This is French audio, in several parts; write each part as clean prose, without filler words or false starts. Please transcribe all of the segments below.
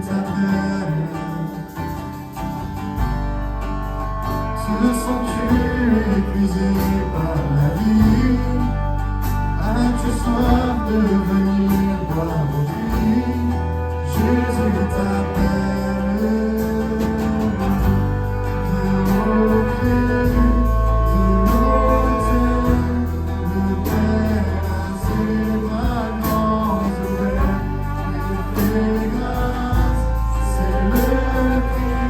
t'appelle. Te sens-tu épuisé par la vie? As-tu soif de venir boire au puits? Jésus t'appelle. De l'autel, le Père a ses bras grands ouverts. Il fait grâce, c'est le prix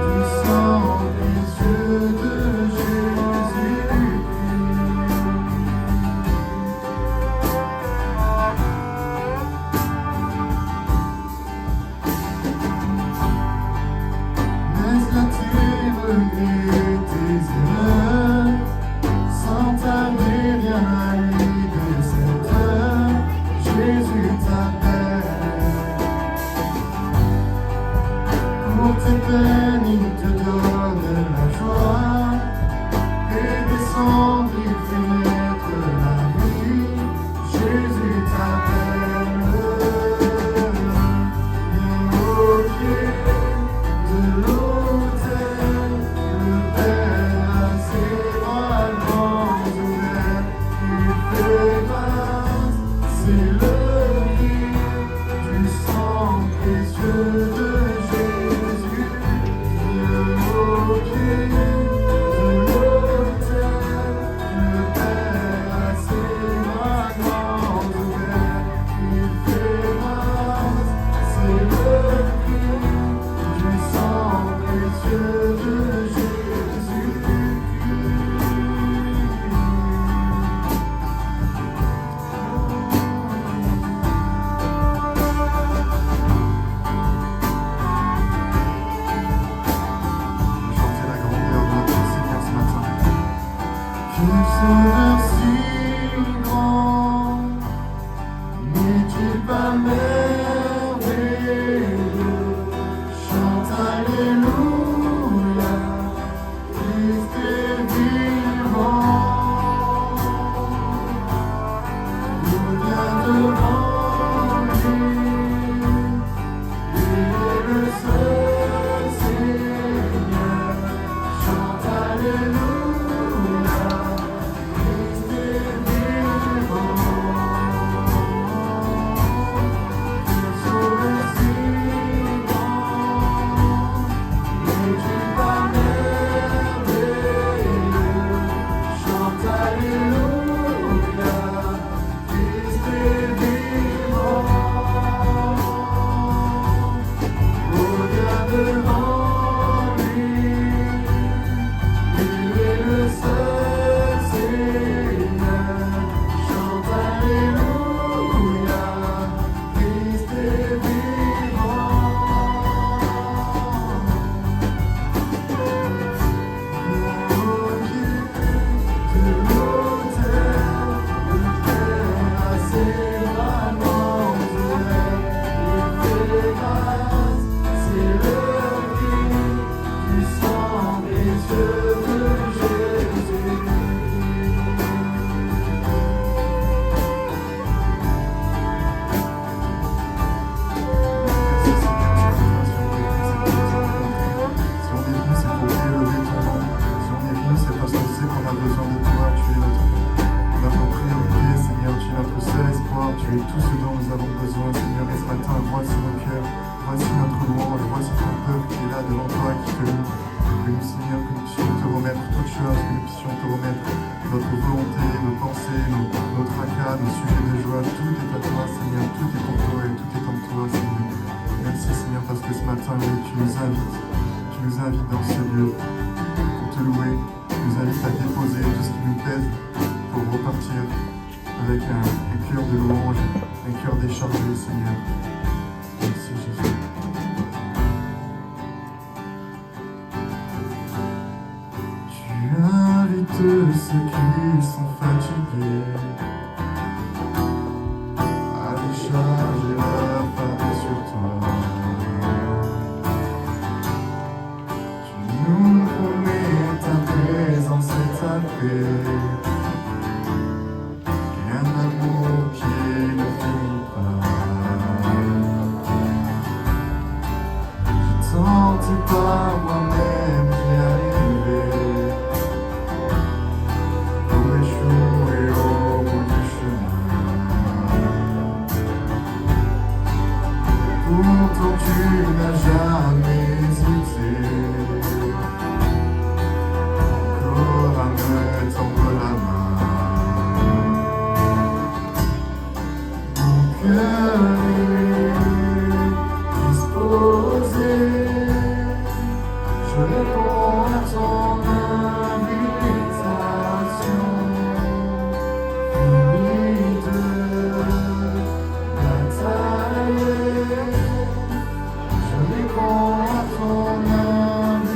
du sang précieux de Jésus-Christ. Laisse-la-t-il regretter tes erreurs, sans tarder, viens à lui de cette heure. Jésus t'appelle. Pour tes peines, il te donne la joie, et descendre, il fait naître la vie. Jésus t'appelle. Viens au pied de l'autel, le Père a ses bras grands ouverts. Il fait grâce, c'est le prix du sang précieux de Jésus. Viens au pied de l'autel, le Père a ses bras grands ouverts. Il fait grâce, c'est le prix du sang précieux de Jésus-Christ. Chantez la grandeur de notre Seigneur ce matin. Quel sauveur si grand, n'est-il pas merveilleux? Chante Alléluia, Christ est vivant. Reviens devant lui, il est le seul Seigneur. Chante Alléluia, Christ est vivant. Quel sauveur si grand, n'est-il pas merveilleux? Chante Alléluia, Christ est vivant. Reviens devant lui, il est le seul Seigneur. Chante Alléluia, Christ est vivant. Viens au pied de l'autel, le Père a ses bras grands ouverts. Il fait grâce, c'est le prix du sang précieux de Jésus-Christ. Si on est venu, c'est pour élever ton nom. Si on est venu, c'est parce qu'on sait qu'on a besoin de toi. Tu es notre priorité, Seigneur. Tu es notre seul espoir. Tu es tout ce dont nous avons besoin, Seigneur. Et ce matin, voici nos cœurs, voici notre louange, voici ton peuple qui est là devant toi, qui te loue. Que nous, Seigneur, que nous puissions te remettre toutes choses, que nous puissions te remettre notre volonté, nos pensées, nos tracas, nos sujets de joie. Tout est à toi, Seigneur. Tout est pour toi et tout est en toi, Seigneur. Merci, Seigneur, parce que ce matin, oui, tu nous invites dans ce lieu pour te louer. Tu nous invites à déposer tout ce qui nous pèse pour repartir avec un cœur de louange, un cœur déchargé, Seigneur. Merci, Jésus. Tu invites ceux qui sont fatigués à décharger leur fardeau sur toi. Tu nous promets ta présence et ta paix, et un amour qui ne finit pas. C'est pas moi-même qui arrivais pour échouer au bout du chemin. Pourtant tu n'as jamais hésité encore à me tendre la main. Mon cœur est disposé, je réponds à ton invitation. Fini de batailler, je réponds à ton invitation.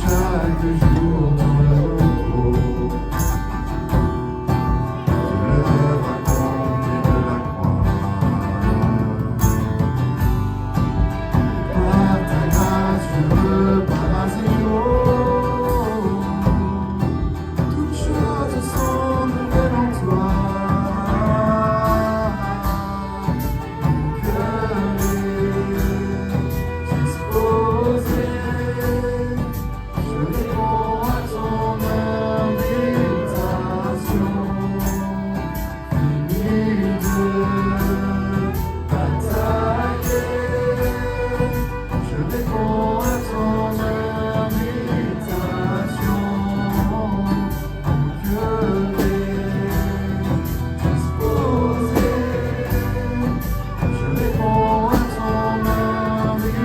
Chaque jour dans le repos de l'heure accomplie de la croix. Par ta grâce je repars à zéro. Toutes choses sont nouvelles en toi. Mon cœur est disposé, je réponds à ton invitation. Fini de batailler, je réponds à ton invitation. Mon cœur est disposé, je réponds à ton invitation.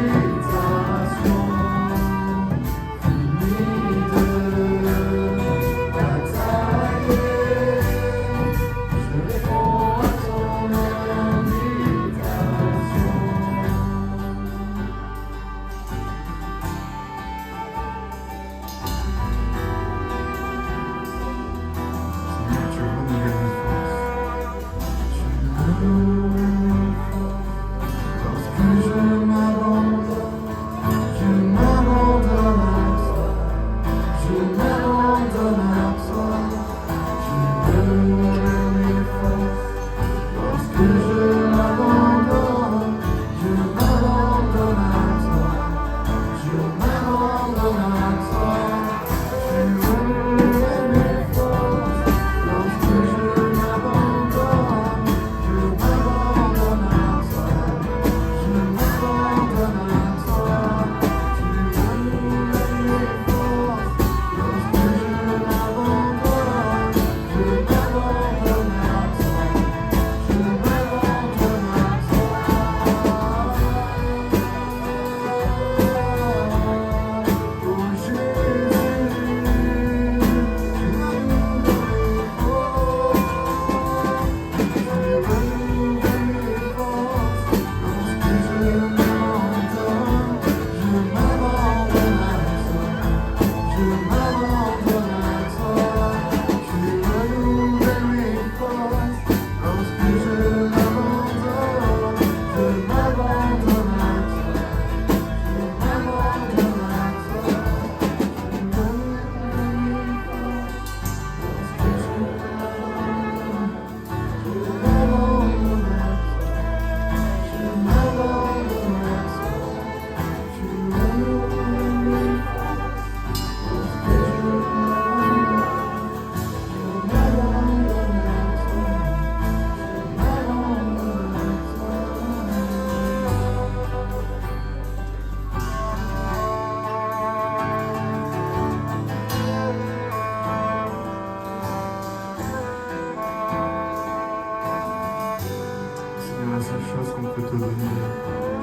La seule chose qu'on peut te donner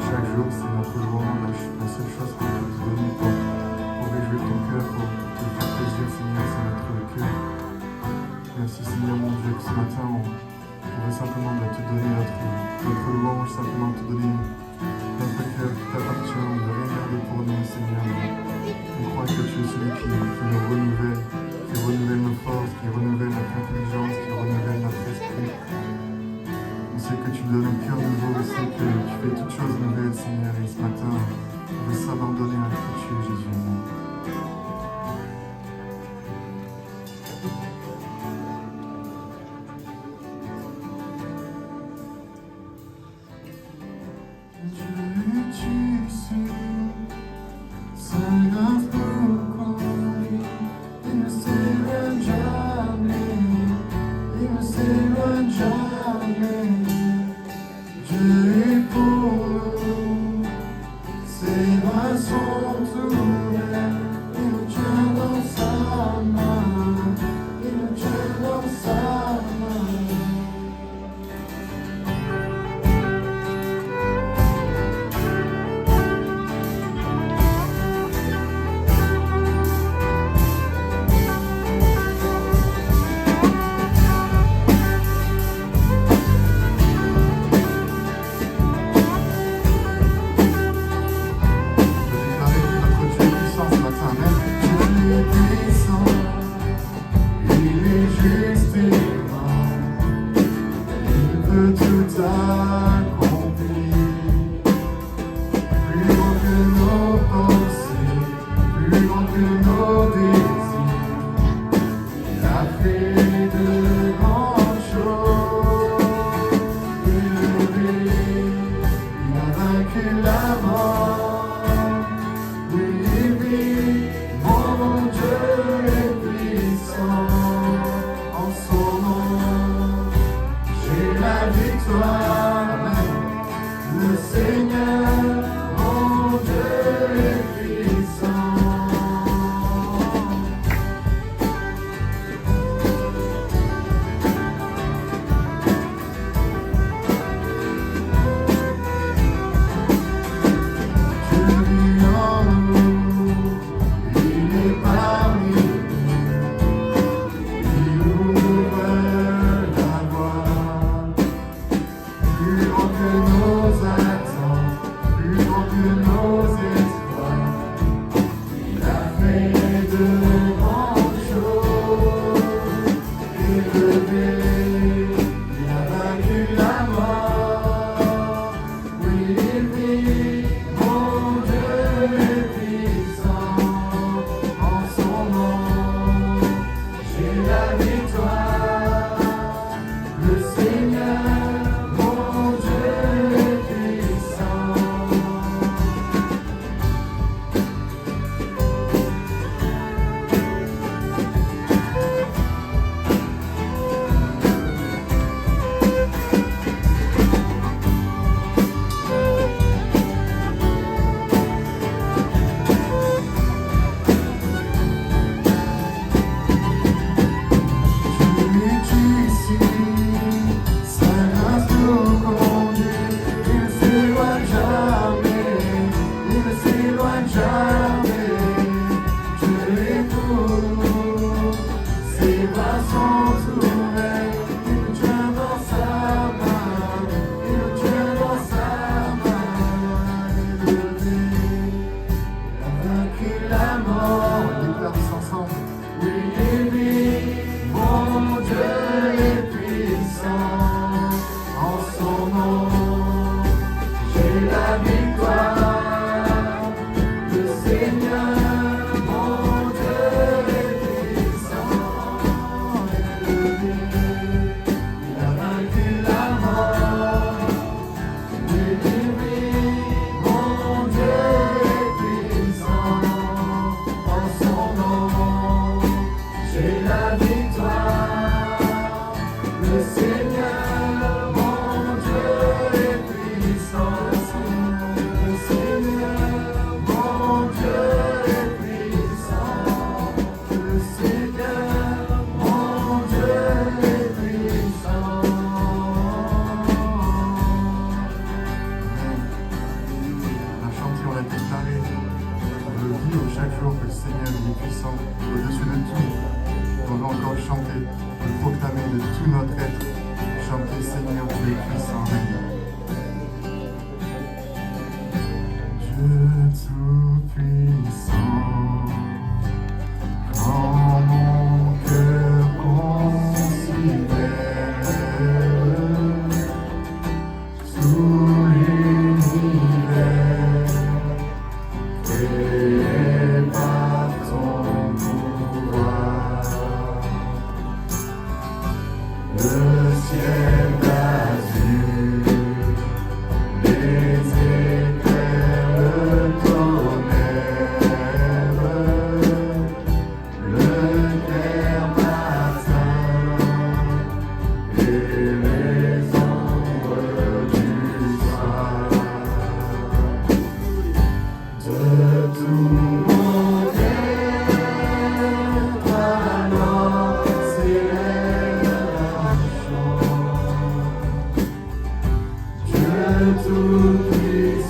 chaque jour, c'est notre louange. La seule chose qu'on peut te donner pour réjouir ton cœur, pour te faire plaisir, Seigneur, c'est notre cœur. Merci, Seigneur, mon Dieu, que ce matin, on veut simplement te donner notre louange, simplement te donner notre cœur qui t'appartient. On ne veut rien garder pour nous, Seigneur. On croit que tu es celui qui nous renouvelle nos forces, qui renouvelle notre intelligence, qui renouvelle notre esprit. On sait que tu donnes un cœur nouveau, on sait que tu fais toutes choses nouvelles, Seigneur. Et ce matin, On veut s'abandonner à qui tu es, Jésus. Tu es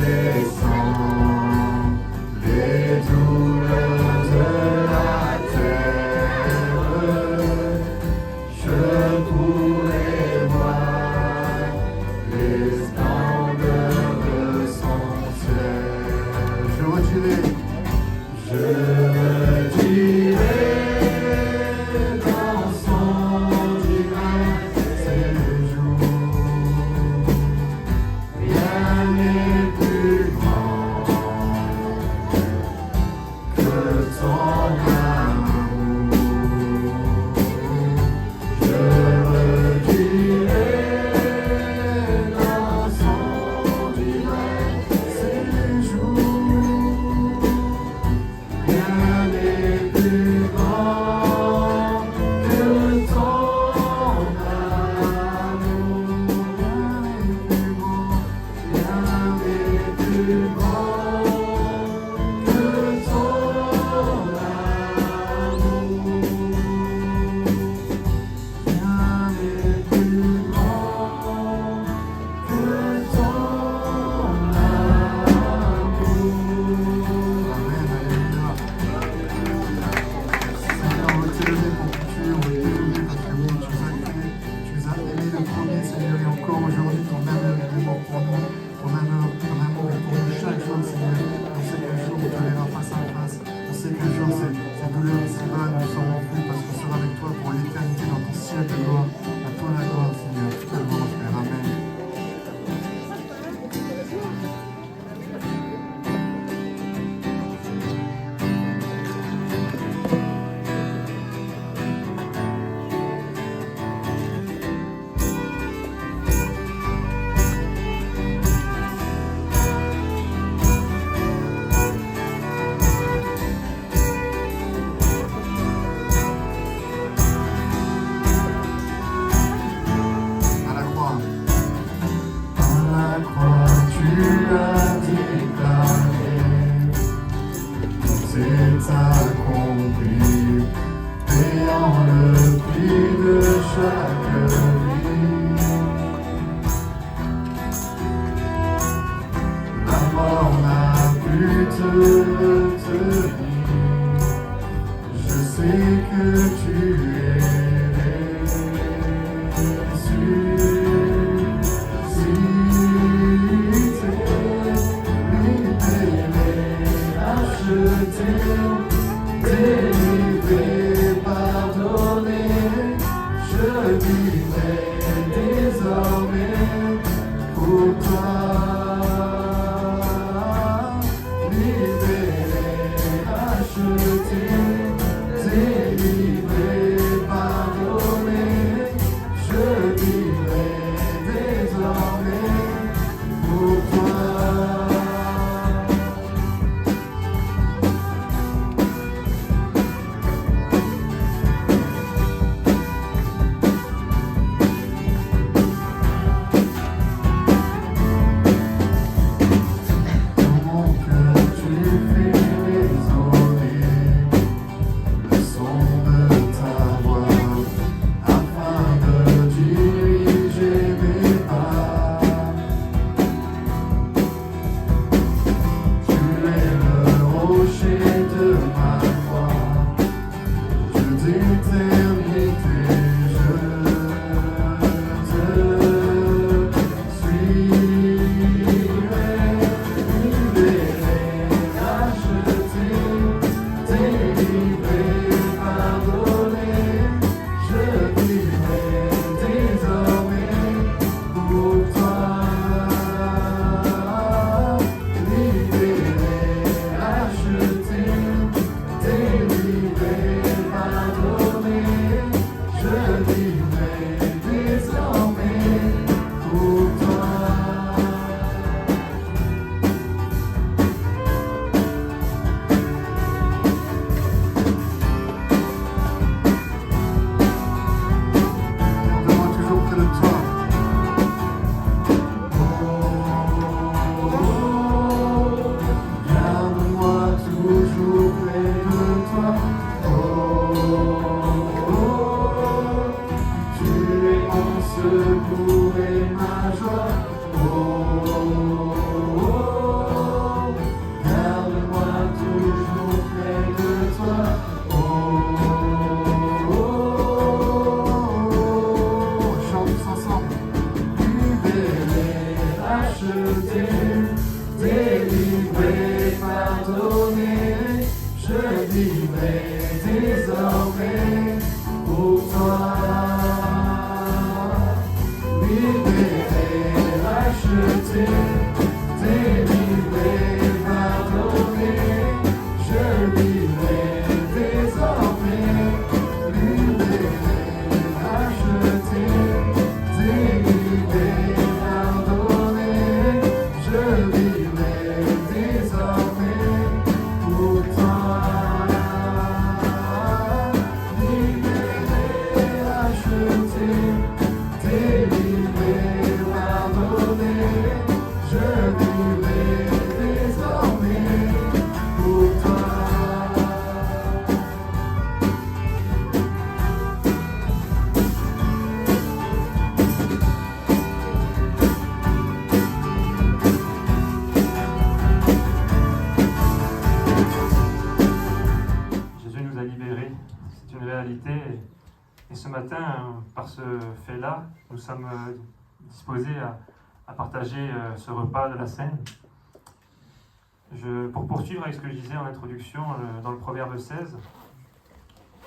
Jésus. racheté, délivré, pardonné, je vivrai désormais, libéré, racheté, délivré, pardonné, je vivrai désormais pour toi. Libéré, racheté, délivré, pardonné, je vivrai désormais pour toi. Jésus nous a libérés, c'est une réalité. Et ce matin, par ce fait-là, nous sommes disposés à partager ce repas de la scène. Pour poursuivre avec ce que je disais en introduction, dans le Proverbe 16,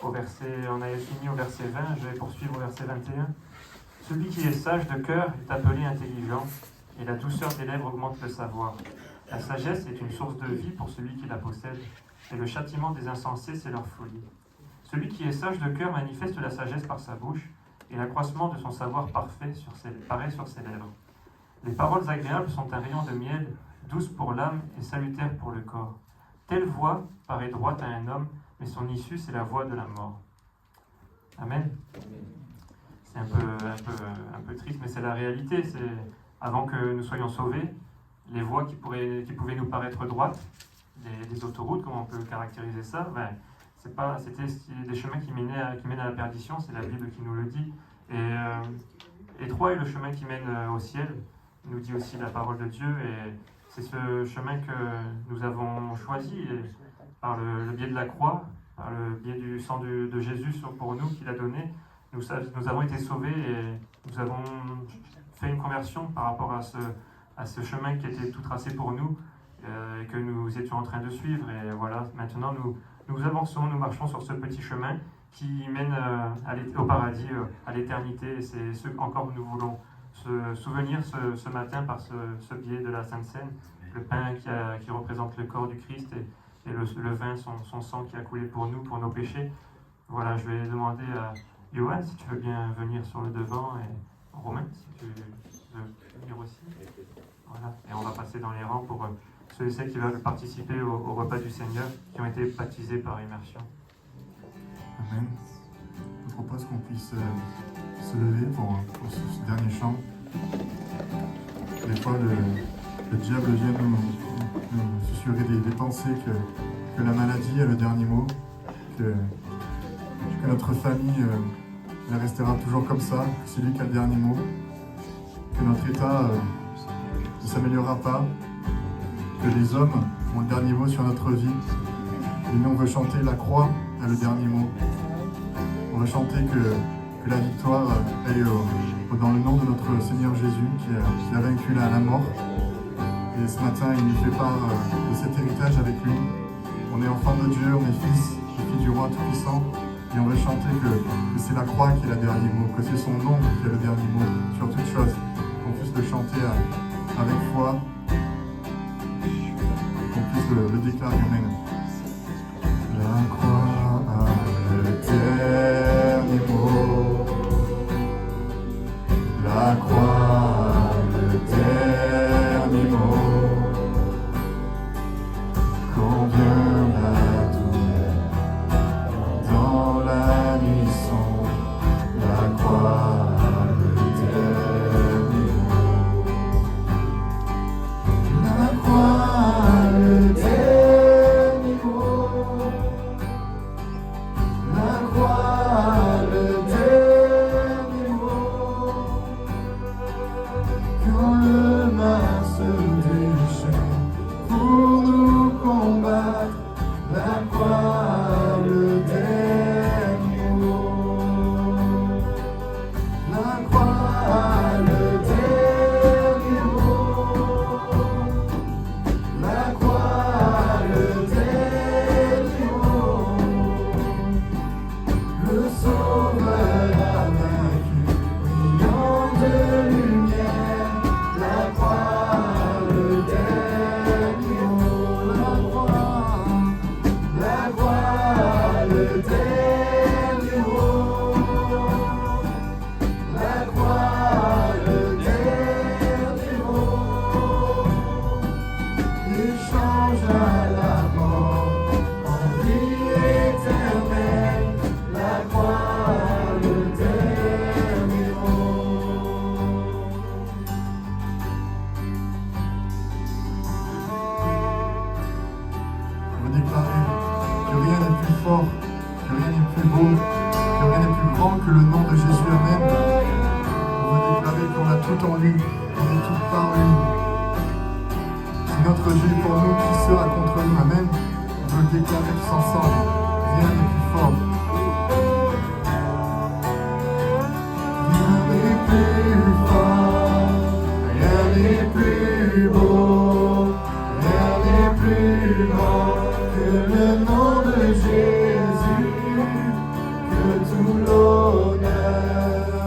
on avait fini au verset 20, je vais poursuivre au verset 21. Celui qui est sage de cœur est appelé intelligent, et la douceur des lèvres augmente le savoir. La sagesse est une source de vie pour celui qui la possède, et le châtiment des insensés, c'est leur folie. Celui qui est sage de cœur manifeste la sagesse par sa bouche, et l'accroissement de son savoir parfait paraît sur ses lèvres. Les paroles agréables sont un rayon de miel, douces pour l'âme et salutaires pour le corps. Telle voix paraît droite à un homme, mais son issue, c'est la voie de la mort. Amen. C'est un peu triste, mais c'est la réalité. C'est avant que nous soyons sauvés, les voies qui pouvaient nous paraître droites, des autoroutes, comme on peut caractériser ça, c'était des chemins qui mènent à la perdition, c'est la Bible qui nous le dit. Et étroit est le chemin qui mène au ciel, nous dit aussi la parole de Dieu, et c'est ce chemin que nous avons choisi par le biais de la croix, par le biais du sang de Jésus pour nous qu'il a donné. Nous avons été sauvés et nous avons fait une conversion par rapport à ce chemin qui était tout tracé pour nous et que nous étions en train de suivre. Et voilà, maintenant nous avançons, nous marchons sur ce petit chemin qui mène au paradis, à l'éternité. Et c'est ce qu'encore nous voulons se souvenir ce matin par ce biais de la Sainte Seine, le pain qui représente le corps du Christ et le vin, son sang qui a coulé pour nous, pour nos péchés. Voilà, je vais demander à Johan si tu veux bien venir sur le devant, et Romain si tu veux venir aussi. Voilà, et on va passer dans les rangs pour ceux et celles qui veulent participer au repas du Seigneur, qui ont été baptisés par immersion. Amen. Je vous propose qu'on puisse se lever pour ce dernier chant. Des fois, le diable vient nous susurrer des pensées que la maladie a le dernier mot, que notre famille elle restera toujours comme ça, c'est lui qui a le dernier mot, que notre état ne s'améliorera pas, que les hommes ont le dernier mot sur notre vie. Et nous, on veut chanter la croix a le dernier mot. On veut chanter que la victoire est dans le nom de notre Seigneur Jésus qui a vaincu la mort. Et ce matin, il nous fait part de cet héritage avec lui. On est enfant de Dieu, on est fils du roi Tout-Puissant. Et on veut chanter que c'est la croix qui est le dernier mot, que c'est son nom qui est le dernier mot sur toute chose. Qu'on puisse le chanter avec foi, qu'on puisse le déclarer. Amen. La croix a le dernier mot. La croix a le dernier mot. Quand vient la douleur dans la nuit sombre, la croix a le dernier mot. La croix a le dernier mot. La croix a le dernier mot. Quand le mal se déchaîne pour nous combattre, la croix a le dernier mot. La croix a le dernier mot. La croix a le dernier mot. Le Sauveur a vaincu, brillant de lumière. La croix fort, que rien n'est plus beau, que rien n'est plus grand que le nom de Jésus. Amen. On veut déclarer qu'on a tout en lui, on est tout par lui. Si notre Dieu est pour nous, qui sera contre nous? Amen. On veut le déclarer tous ensemble. Rien n'est plus fort. Rien n'est plus fort, rien n'est plus beau, rien n'est plus grand que le nom de Jésus, que tout l'honneur,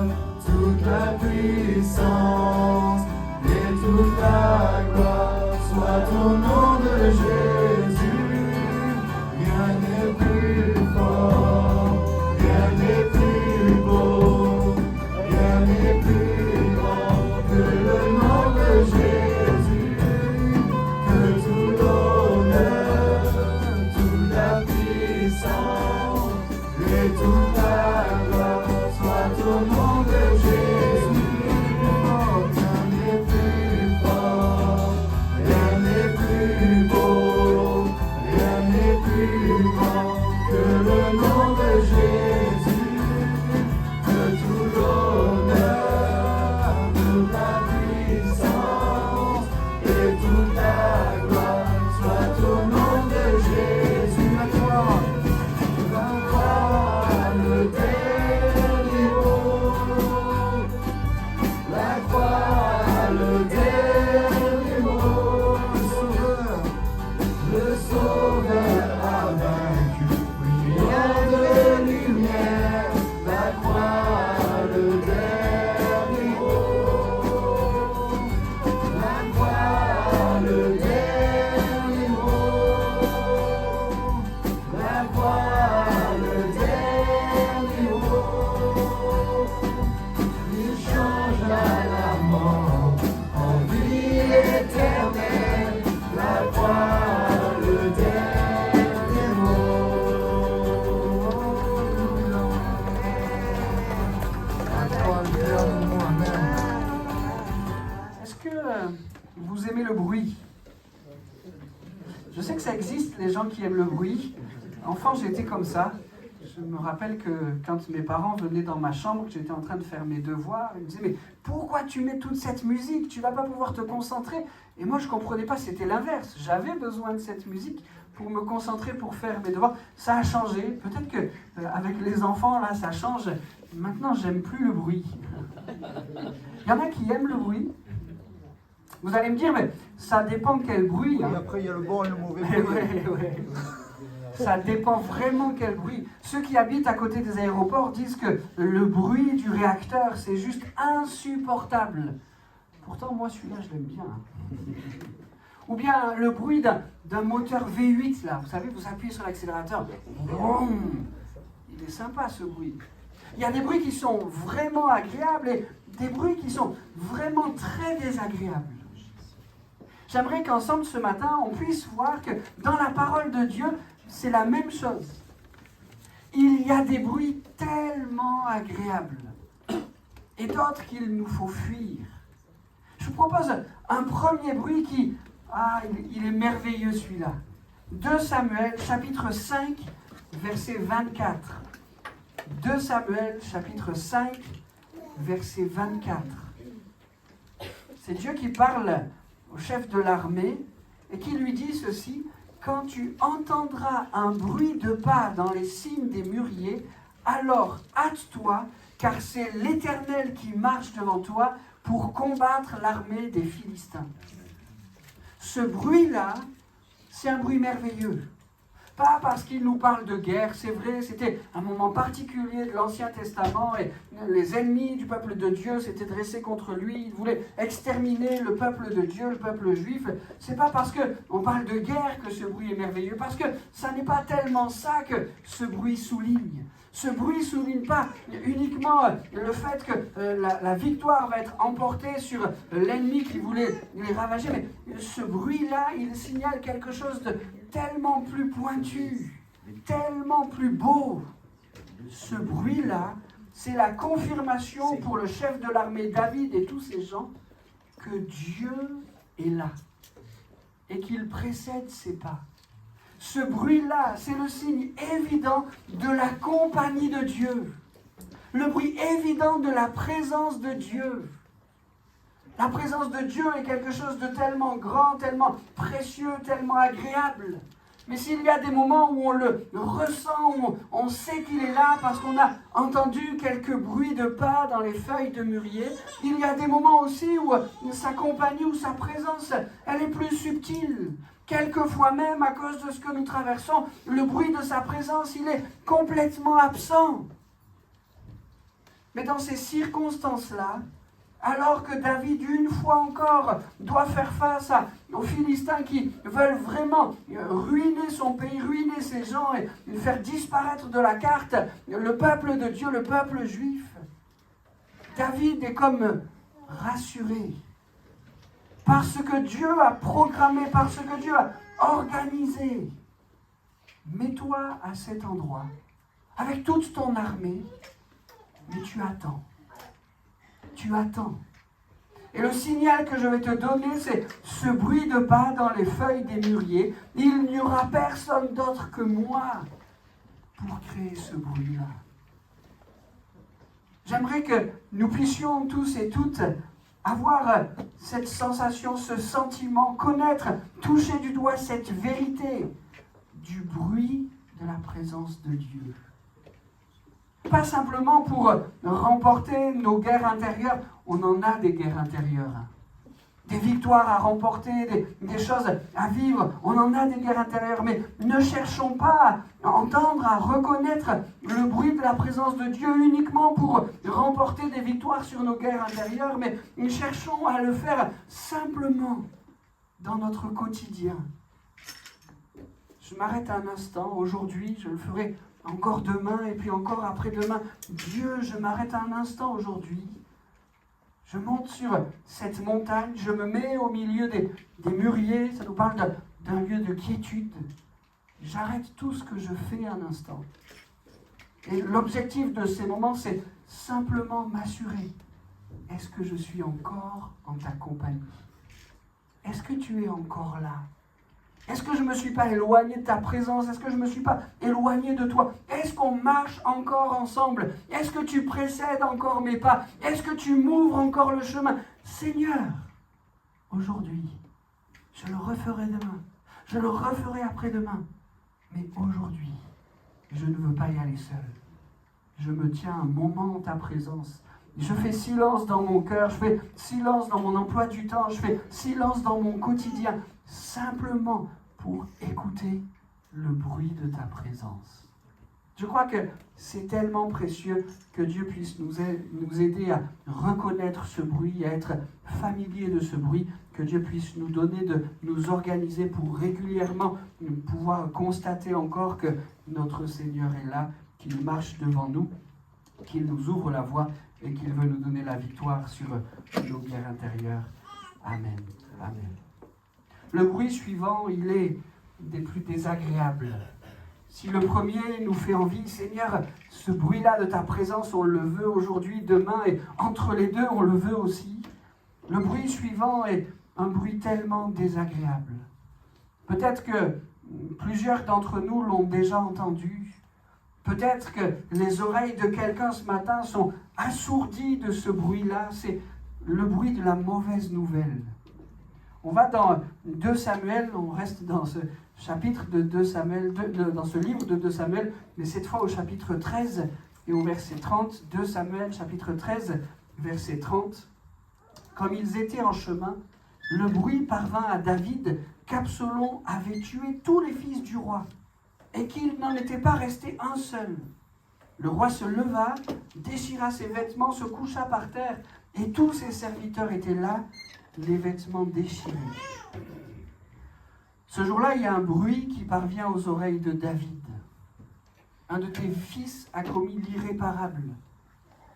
toute la puissance et toute la gloire soit au nom de Jésus. Rien n'est plus fort, rien n'est plus beau, rien n'est plus grand que le nom de Jésus, que tout l'honneur, toute la puissance et toute la gloire soit au nom de Jésus. Rien n'est plus fort, rien n'est plus beau, rien n'est plus grand que le nom de Jésus, que tout l'honneur, toute la puissance et toute la gloire soit au nom de Jésus. La croix, le dernier mot, la croix, le dernier mot, le Sauveur a vaincu, brillant de lumière, la croix, le dernier mot, la croix, le dernier mot, la croix, le dernier mot, il changea la mort en vie éternelle, la croix, le dernier mot. La croix, le dernier mot, amen. Est-ce que vous aimez le bruit? Je sais que ça existe, les gens qui aiment le bruit. Enfant, j'étais comme ça. Je me rappelle que quand mes parents venaient dans ma chambre, que j'étais en train de faire mes devoirs, ils me disaient « Mais pourquoi tu mets toute cette musique? Tu vas pas pouvoir te concentrer ?» Et moi, je comprenais pas, c'était l'inverse. J'avais besoin de cette musique pour me concentrer, pour faire mes devoirs. Ça a changé. Peut-être que avec les enfants, là, ça change. Maintenant, j'aime plus le bruit. Il y en a qui aiment le bruit. Vous allez me dire, mais ça dépend quel bruit. Et Hein. après, il y a le bon et le mauvais Eh bruit. ouais. Ça dépend vraiment quel bruit. Ceux qui habitent à côté des aéroports disent que le bruit du réacteur, c'est juste insupportable. Pourtant, moi, celui-là, je l'aime bien. Ou bien le bruit d'un moteur V8, là. Vous savez, vous appuyez sur l'accélérateur. Vroom. Il est sympa, ce bruit. Il y a des bruits qui sont vraiment agréables et des bruits qui sont vraiment très désagréables. J'aimerais qu'ensemble, ce matin, on puisse voir que dans la parole de Dieu, c'est la même chose. Il y a des bruits tellement agréables et d'autres qu'il nous faut fuir. Je vous propose un premier bruit qui... il est merveilleux celui-là. 2 Samuel, chapitre 5, verset 24. 2 Samuel, chapitre 5, verset 24. C'est Dieu qui parle au chef de l'armée et qui lui dit ceci: quand tu entendras un bruit de pas dans les cimes des mûriers, alors hâte-toi, car c'est l'Éternel qui marche devant toi pour combattre l'armée des Philistins. Ce bruit-là, c'est un bruit merveilleux. Pas parce qu'il nous parle de guerre, c'est vrai, c'était un moment particulier de l'Ancien Testament et les ennemis du peuple de Dieu s'étaient dressés contre lui, ils voulaient exterminer le peuple de Dieu, le peuple juif. C'est pas parce qu'on parle de guerre que ce bruit est merveilleux, parce que ça n'est pas tellement ça que ce bruit souligne. Ce bruit ne souligne pas uniquement le fait que la victoire va être emportée sur l'ennemi qui voulait les ravager, mais ce bruit-là, il signale quelque chose de tellement plus pointu, tellement plus beau. Ce bruit-là, c'est la confirmation pour le chef de l'armée David et tous ces gens que Dieu est là et qu'il précède ses pas. ce bruit-là, c'est le signe évident de la compagnie de Dieu. Le bruit évident de la présence de Dieu. La présence de Dieu est quelque chose de tellement grand, tellement précieux, tellement agréable. Mais s'il y a des moments où on le ressent, où on sait qu'il est là parce qu'on a entendu quelques bruits de pas dans les feuilles de mûrier, il y a des moments aussi où sa compagnie ou sa présence, elle est plus subtile. Quelquefois même, à cause de ce que nous traversons, le bruit de sa présence, il est complètement absent. Mais dans ces circonstances-là, alors que David, une fois encore, doit faire face aux Philistins qui veulent vraiment ruiner son pays, ruiner ses gens et faire disparaître de la carte le peuple de Dieu, le peuple juif, David est comme rassuré. Parce que Dieu a programmé, parce que Dieu a organisé. Mets-toi à cet endroit, avec toute ton armée, mais tu attends. Tu attends. Et le signal que je vais te donner, c'est ce bruit de pas dans les feuilles des mûriers. Il n'y aura personne d'autre que moi pour créer ce bruit-là. J'aimerais que nous puissions tous et toutes avoir cette sensation, ce sentiment, connaître, toucher du doigt cette vérité du bruit de la présence de Dieu. Pas simplement pour remporter nos guerres intérieures, on en a des guerres intérieures. Des victoires à remporter, des choses à vivre, on en a des guerres intérieures, mais ne cherchons pas à entendre, à reconnaître le bruit de la présence de Dieu uniquement pour remporter des victoires sur nos guerres intérieures, mais nous cherchons à le faire simplement dans notre quotidien. Je m'arrête un instant, aujourd'hui, je le ferai encore demain et puis encore après-demain. Dieu, je m'arrête un instant aujourd'hui. Je monte sur cette montagne, je me mets au milieu des mûriers, ça nous parle d'un lieu de quiétude. J'arrête tout ce que je fais un instant. Et l'objectif de ces moments, c'est simplement m'assurer. Est-ce que je suis encore en ta compagnie? Est-ce que tu es encore là? Est-ce que je ne me suis pas éloigné de ta présence? Est-ce que je ne me suis pas éloigné de toi? Est-ce qu'on marche encore ensemble? Est-ce que tu précèdes encore mes pas? Est-ce que tu m'ouvres encore le chemin? Seigneur, aujourd'hui, je le referai demain. Je le referai après-demain. Mais aujourd'hui, je ne veux pas y aller seul. Je me tiens un moment en ta présence. Je fais silence dans mon cœur, je fais silence dans mon emploi du temps, je fais silence dans mon quotidien, simplement pour écouter le bruit de ta présence. Je crois que c'est tellement précieux que Dieu puisse nous aider à reconnaître ce bruit, à être familier de ce bruit, que Dieu puisse nous donner de nous organiser pour régulièrement pouvoir constater encore que notre Seigneur est là, qu'il marche devant nous, qu'il nous ouvre la voie et qu'il veut nous donner la victoire sur nos guerres intérieures. Amen. Amen. Le bruit suivant, il est des plus désagréables. Si le premier nous fait envie, Seigneur, ce bruit-là de ta présence, on le veut aujourd'hui, demain, et entre les deux, on le veut aussi. Le bruit suivant est un bruit tellement désagréable. Peut-être que plusieurs d'entre nous l'ont déjà entendu. Peut-être que les oreilles de quelqu'un ce matin sont assourdies de ce bruit-là. C'est le bruit de la mauvaise nouvelle. On va dans 2 Samuel, on reste dans ce chapitre de 2 Samuel, dans ce livre de 2 Samuel, mais cette fois au chapitre 13 et au verset 30. 2 Samuel, chapitre 13, verset 30. Comme ils étaient en chemin, le bruit parvint à David qu'Absalom avait tué tous les fils du roi et qu'il n'en était pas resté un seul. Le roi se leva, déchira ses vêtements, se coucha par terre et tous ses serviteurs étaient là, les vêtements déchirés. Ce jour-là, il y a un bruit qui parvient aux oreilles de David. Un de tes fils a commis l'irréparable.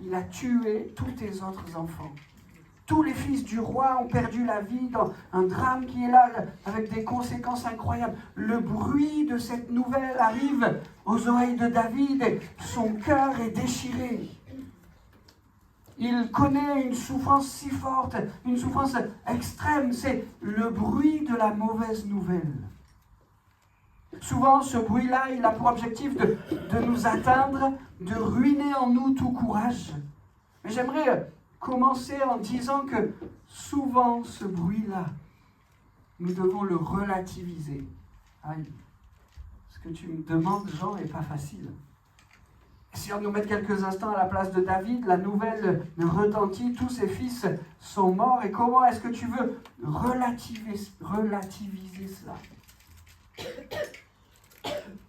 Il a tué tous tes autres enfants. Tous les fils du roi ont perdu la vie dans un drame qui est là, avec des conséquences incroyables. Le bruit de cette nouvelle arrive aux oreilles de David et son cœur est déchiré. Il connaît une souffrance si forte, une souffrance extrême, c'est le bruit de la mauvaise nouvelle. Souvent, ce bruit-là, il a pour objectif de nous atteindre, de ruiner en nous tout courage. Mais j'aimerais commencer en disant que souvent, ce bruit-là, nous devons le relativiser. Aïe. Ce que tu me demandes, Jean, n'est pas facile. Si on nous met quelques instants à la place de David, la nouvelle retentit, tous ses fils sont morts. Et comment est-ce que tu veux relativiser cela?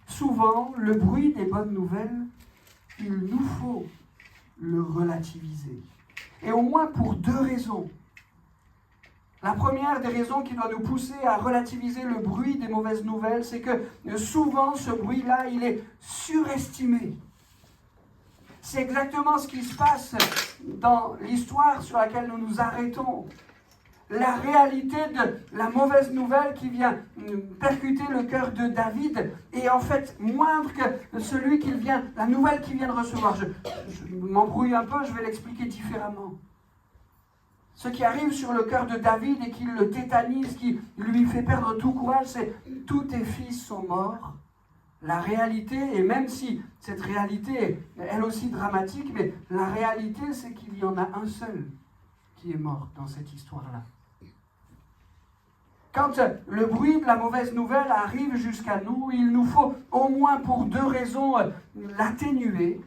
Souvent, le bruit des bonnes nouvelles, il nous faut le relativiser. Et au moins pour 2 raisons. La première des raisons qui doit nous pousser à relativiser le bruit des mauvaises nouvelles, c'est que souvent ce bruit-là, il est surestimé. C'est exactement ce qui se passe dans l'histoire sur laquelle nous nous arrêtons. La réalité de la mauvaise nouvelle qui vient percuter le cœur de David est en fait moindre que celui qu'il vient, la nouvelle qu'il vient de recevoir. Je m'embrouille un peu, je vais l'expliquer différemment. Ce qui arrive sur le cœur de David et qui le tétanise, qui lui fait perdre tout courage, c'est « tous tes fils sont morts ». La réalité, et même si cette réalité est elle aussi dramatique, mais la réalité, c'est qu'il y en a un seul qui est mort dans cette histoire-là. Quand le bruit de la mauvaise nouvelle arrive jusqu'à nous, il nous faut au moins pour 2 raisons l'atténuer.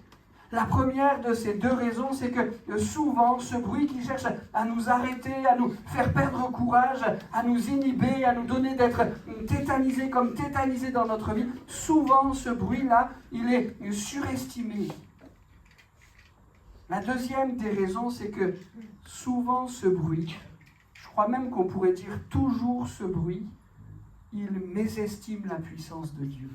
La première de ces 2 raisons, c'est que souvent, ce bruit qui cherche à nous arrêter, à nous faire perdre courage, à nous inhiber, à nous donner d'être tétanisés comme tétanisés dans notre vie, souvent ce bruit-là, il est surestimé. La deuxième des raisons, c'est que souvent ce bruit, je crois même qu'on pourrait dire toujours ce bruit, il mésestime la puissance de Dieu.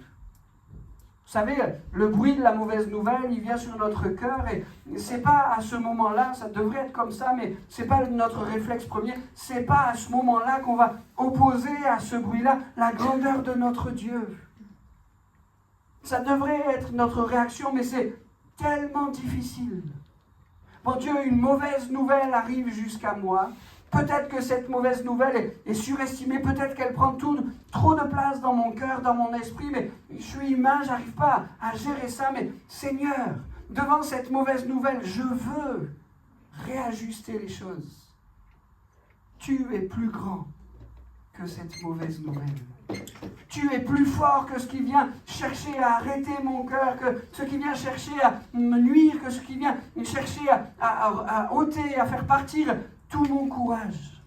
Vous savez, le bruit de la mauvaise nouvelle, il vient sur notre cœur et c'est pas à ce moment-là, ça devrait être comme ça, mais c'est pas notre réflexe premier, c'est pas à ce moment-là qu'on va opposer à ce bruit-là la grandeur de notre Dieu. Ça devrait être notre réaction, mais c'est tellement difficile. Mon Dieu, une mauvaise nouvelle arrive jusqu'à moi. Peut-être que cette mauvaise nouvelle est surestimée, peut-être qu'elle prend trop de place dans mon cœur, dans mon esprit, mais je suis humain, je n'arrive pas à gérer ça. Mais Seigneur, devant cette mauvaise nouvelle, je veux réajuster les choses. Tu es plus grand que cette mauvaise nouvelle. Tu es plus fort que ce qui vient chercher à arrêter mon cœur, que ce qui vient chercher à me nuire, que ce qui vient chercher à ôter, à faire partir tout mon courage.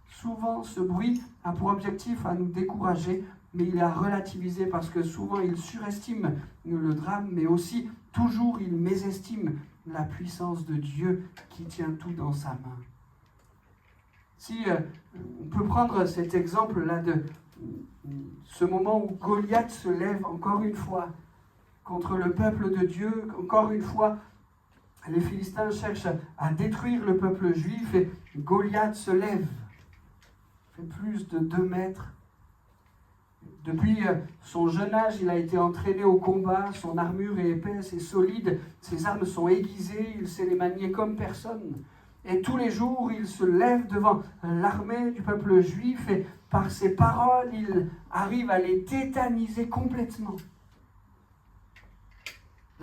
Souvent, ce bruit a pour objectif à nous décourager, mais il est à relativiser parce que souvent il surestime le drame, mais aussi toujours il mésestime la puissance de Dieu qui tient tout dans sa main. Si on peut prendre cet exemple-là de ce moment où Goliath se lève encore une fois contre le peuple de Dieu, encore une fois, les Philistins cherchent à détruire le peuple juif et Goliath se lève. Il fait plus de 2 mètres. Depuis son jeune âge, il a été entraîné au combat. Son armure est épaisse et solide. Ses armes sont aiguisées. Il sait les manier comme personne. Et tous les jours, il se lève devant l'armée du peuple juif et par ses paroles, il arrive à les tétaniser complètement.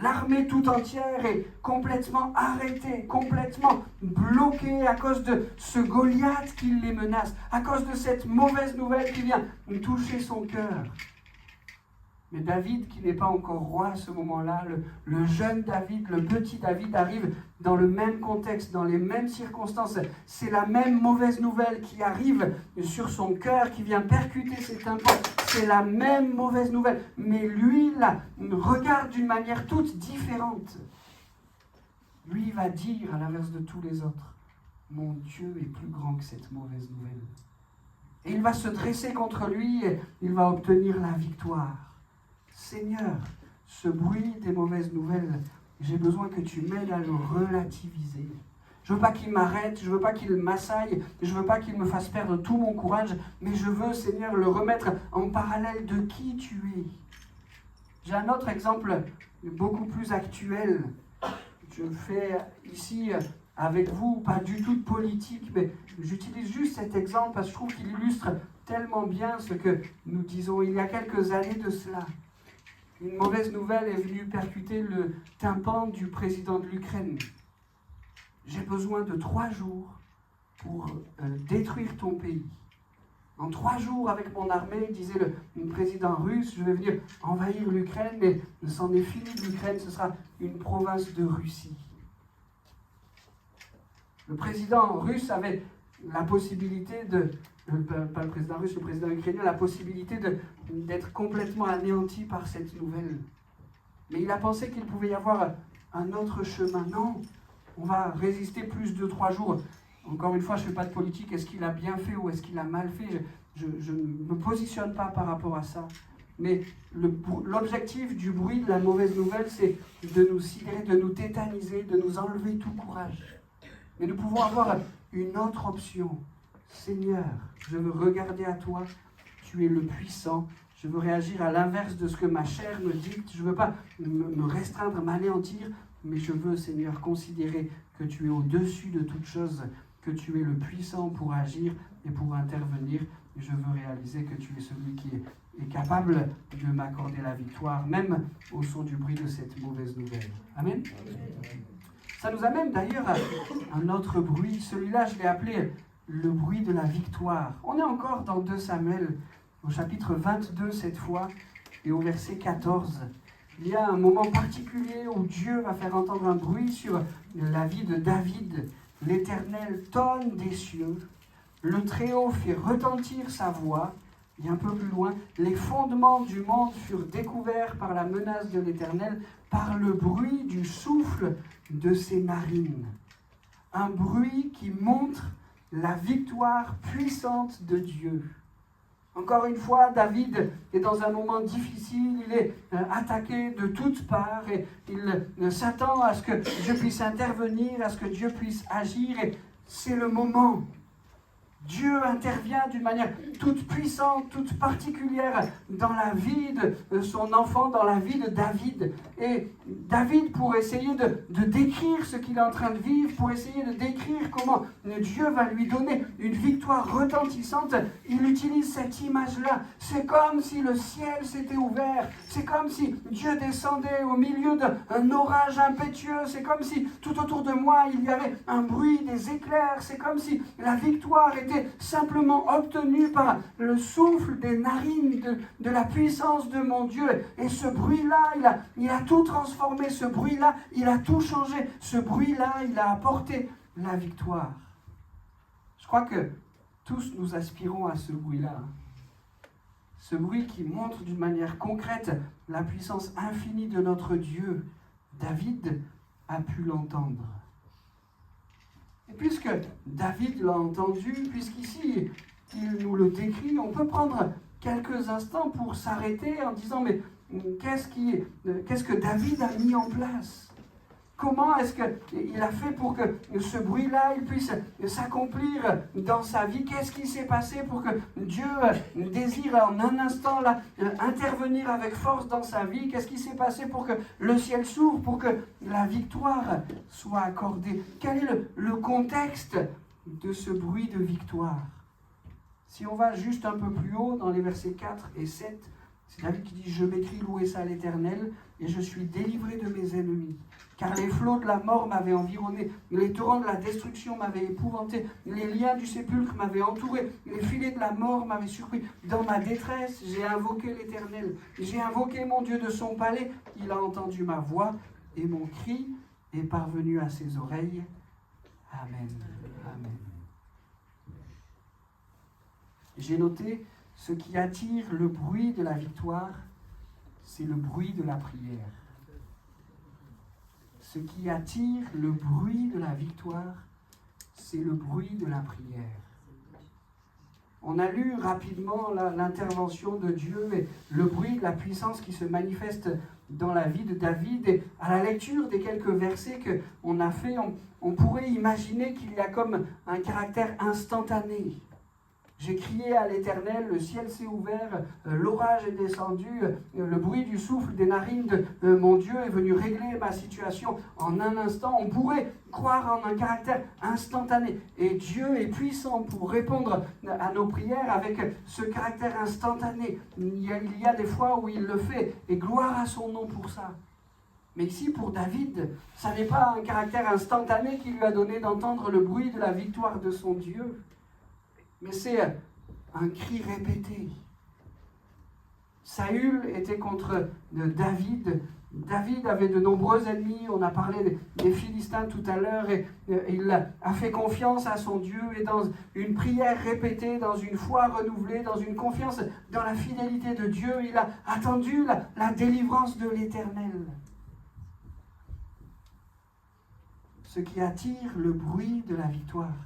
L'armée tout entière est complètement arrêtée, complètement bloquée à cause de ce Goliath qui les menace, à cause de cette mauvaise nouvelle qui vient toucher son cœur. Mais David, qui n'est pas encore roi à ce moment-là, le jeune David, le petit David arrive dans le même contexte, dans les mêmes circonstances. C'est la même mauvaise nouvelle qui arrive sur son cœur, qui vient percuter ses tympans. C'est la même mauvaise nouvelle. Mais lui, là, regarde d'une manière toute différente. Lui va dire, à l'inverse de tous les autres, « Mon Dieu est plus grand que cette mauvaise nouvelle. » Et il va se dresser contre lui et il va obtenir la victoire. Seigneur, ce bruit des mauvaises nouvelles, j'ai besoin que tu m'aides à le relativiser. Je ne veux pas qu'il m'arrête, je ne veux pas qu'il m'assaille, je ne veux pas qu'il me fasse perdre tout mon courage, mais je veux, Seigneur, le remettre en parallèle de qui tu es. J'ai un autre exemple beaucoup plus actuel. Je fais ici avec vous, pas du tout de politique, mais j'utilise juste cet exemple parce que je trouve qu'il illustre tellement bien ce que nous disons. Il y a quelques années de cela, une mauvaise nouvelle est venue percuter le tympan du président de l'Ukraine. J'ai besoin de 3 jours pour détruire ton pays. En 3 jours, avec mon armée, disait le président russe, je vais venir envahir l'Ukraine, mais c'en est fini de l'Ukraine, ce sera une province de Russie. Le président russe avait la possibilité pas le président russe, le président ukrainien, la possibilité d'être complètement anéanti par cette nouvelle. Mais il a pensé qu'il pouvait y avoir un autre chemin. Non, on va résister plus de 3 jours. Encore une fois, je ne fais pas de politique. Est-ce qu'il a bien fait ou est-ce qu'il a mal fait? Je ne me positionne pas par rapport à ça. Mais l'objectif du bruit de la mauvaise nouvelle, c'est de nous sidérer, de nous tétaniser, de nous enlever tout courage. Mais nous pouvons avoir une autre option. Seigneur, je veux regarder à toi, tu es le puissant, je veux réagir à l'inverse de ce que ma chair me dicte, je ne veux pas me restreindre, m'anéantir, mais je veux, Seigneur, considérer que tu es au-dessus de toute chose, que tu es le puissant pour agir et pour intervenir. Et je veux réaliser que tu es celui qui est capable de m'accorder la victoire, même au son du bruit de cette mauvaise nouvelle. Amen. Ça nous amène d'ailleurs à un autre bruit. Celui-là, je l'ai appelé le bruit de la victoire. On est encore dans 2 Samuel, au chapitre 22 cette fois, et au verset 14. Il y a un moment particulier où Dieu va faire entendre un bruit sur la vie de David. L'Éternel tonne des cieux, le Très-Haut fait retentir sa voix, et un peu plus loin, les fondements du monde furent découverts par la menace de l'Éternel, par le bruit du souffle de ses narines. Un bruit qui montre la victoire puissante de Dieu. Encore une fois, David est dans un moment difficile, il est attaqué de toutes parts et il s'attend à ce que Dieu puisse intervenir, à ce que Dieu puisse agir et c'est le moment. Dieu intervient d'une manière toute puissante, toute particulière dans la vie de son enfant, dans la vie de David. Et David, pour essayer de décrire ce qu'il est en train de vivre, pour essayer de décrire comment Dieu va lui donner une victoire retentissante, il utilise cette image-là. C'est comme si le ciel s'était ouvert, c'est comme si Dieu descendait au milieu d'un orage impétueux, c'est comme si tout autour de moi il y avait un bruit, des éclairs, c'est comme si la victoire était simplement obtenu par le souffle des narines de la puissance de mon Dieu. Et ce bruit-là, il a tout transformé. Ce bruit-là, il a tout changé. Ce bruit-là, il a apporté la victoire. Je crois que tous nous aspirons à ce bruit-là. Ce bruit qui montre d'une manière concrète la puissance infinie de notre Dieu. David a pu l'entendre. Et puisque David l'a entendu, puisqu'ici il nous le décrit, on peut prendre quelques instants pour s'arrêter en disant mais qu'est-ce que David a mis en place? Comment est-ce qu'il a fait pour que ce bruit-là il puisse s'accomplir dans sa vie? Qu'est-ce qui s'est passé pour que Dieu désire en un instant là, intervenir avec force dans sa vie? Qu'est-ce qui s'est passé pour que le ciel s'ouvre, pour que la victoire soit accordée? Quel est le contexte de ce bruit de victoire? Si on va juste un peu plus haut dans les versets 4 et 7, c'est David qui dit « Je m'écris louer ça à l'Éternel et je suis délivré de mes ennemis. Car les flots de la mort m'avaient environné, les torrents de la destruction m'avaient épouvanté, les liens du sépulcre m'avaient entouré, les filets de la mort m'avaient surpris. Dans ma détresse, j'ai invoqué l'Éternel, j'ai invoqué mon Dieu de son palais, il a entendu ma voix et mon cri est parvenu à ses oreilles. Amen. Amen. » J'ai noté, ce qui attire le bruit de la victoire, c'est le bruit de la prière. Ce qui attire le bruit de la victoire, c'est le bruit de la prière. On a lu rapidement l'intervention de Dieu et le bruit de la puissance qui se manifeste dans la vie de David. Et à la lecture des quelques versets qu'on a fait, on pourrait imaginer qu'il y a comme un caractère instantané. J'ai crié à l'Éternel, le ciel s'est ouvert, l'orage est descendu, le bruit du souffle des narines de mon Dieu est venu régler ma situation en un instant. On pourrait croire en un caractère instantané. Et Dieu est puissant pour répondre à nos prières avec ce caractère instantané. Il y a des fois où il le fait, et gloire à son nom pour ça. Mais ici, pour David, ça n'est pas un caractère instantané qui lui a donné d'entendre le bruit de la victoire de son Dieu, mais c'est un cri répété. Saül était contre David. David avait de nombreux ennemis. On a parlé des Philistins tout à l'heure. Et il a fait confiance à son Dieu. Et dans une prière répétée, dans une foi renouvelée, dans une confiance dans la fidélité de Dieu, il a attendu la délivrance de l'Éternel. Ce qui attire le bruit de la victoire,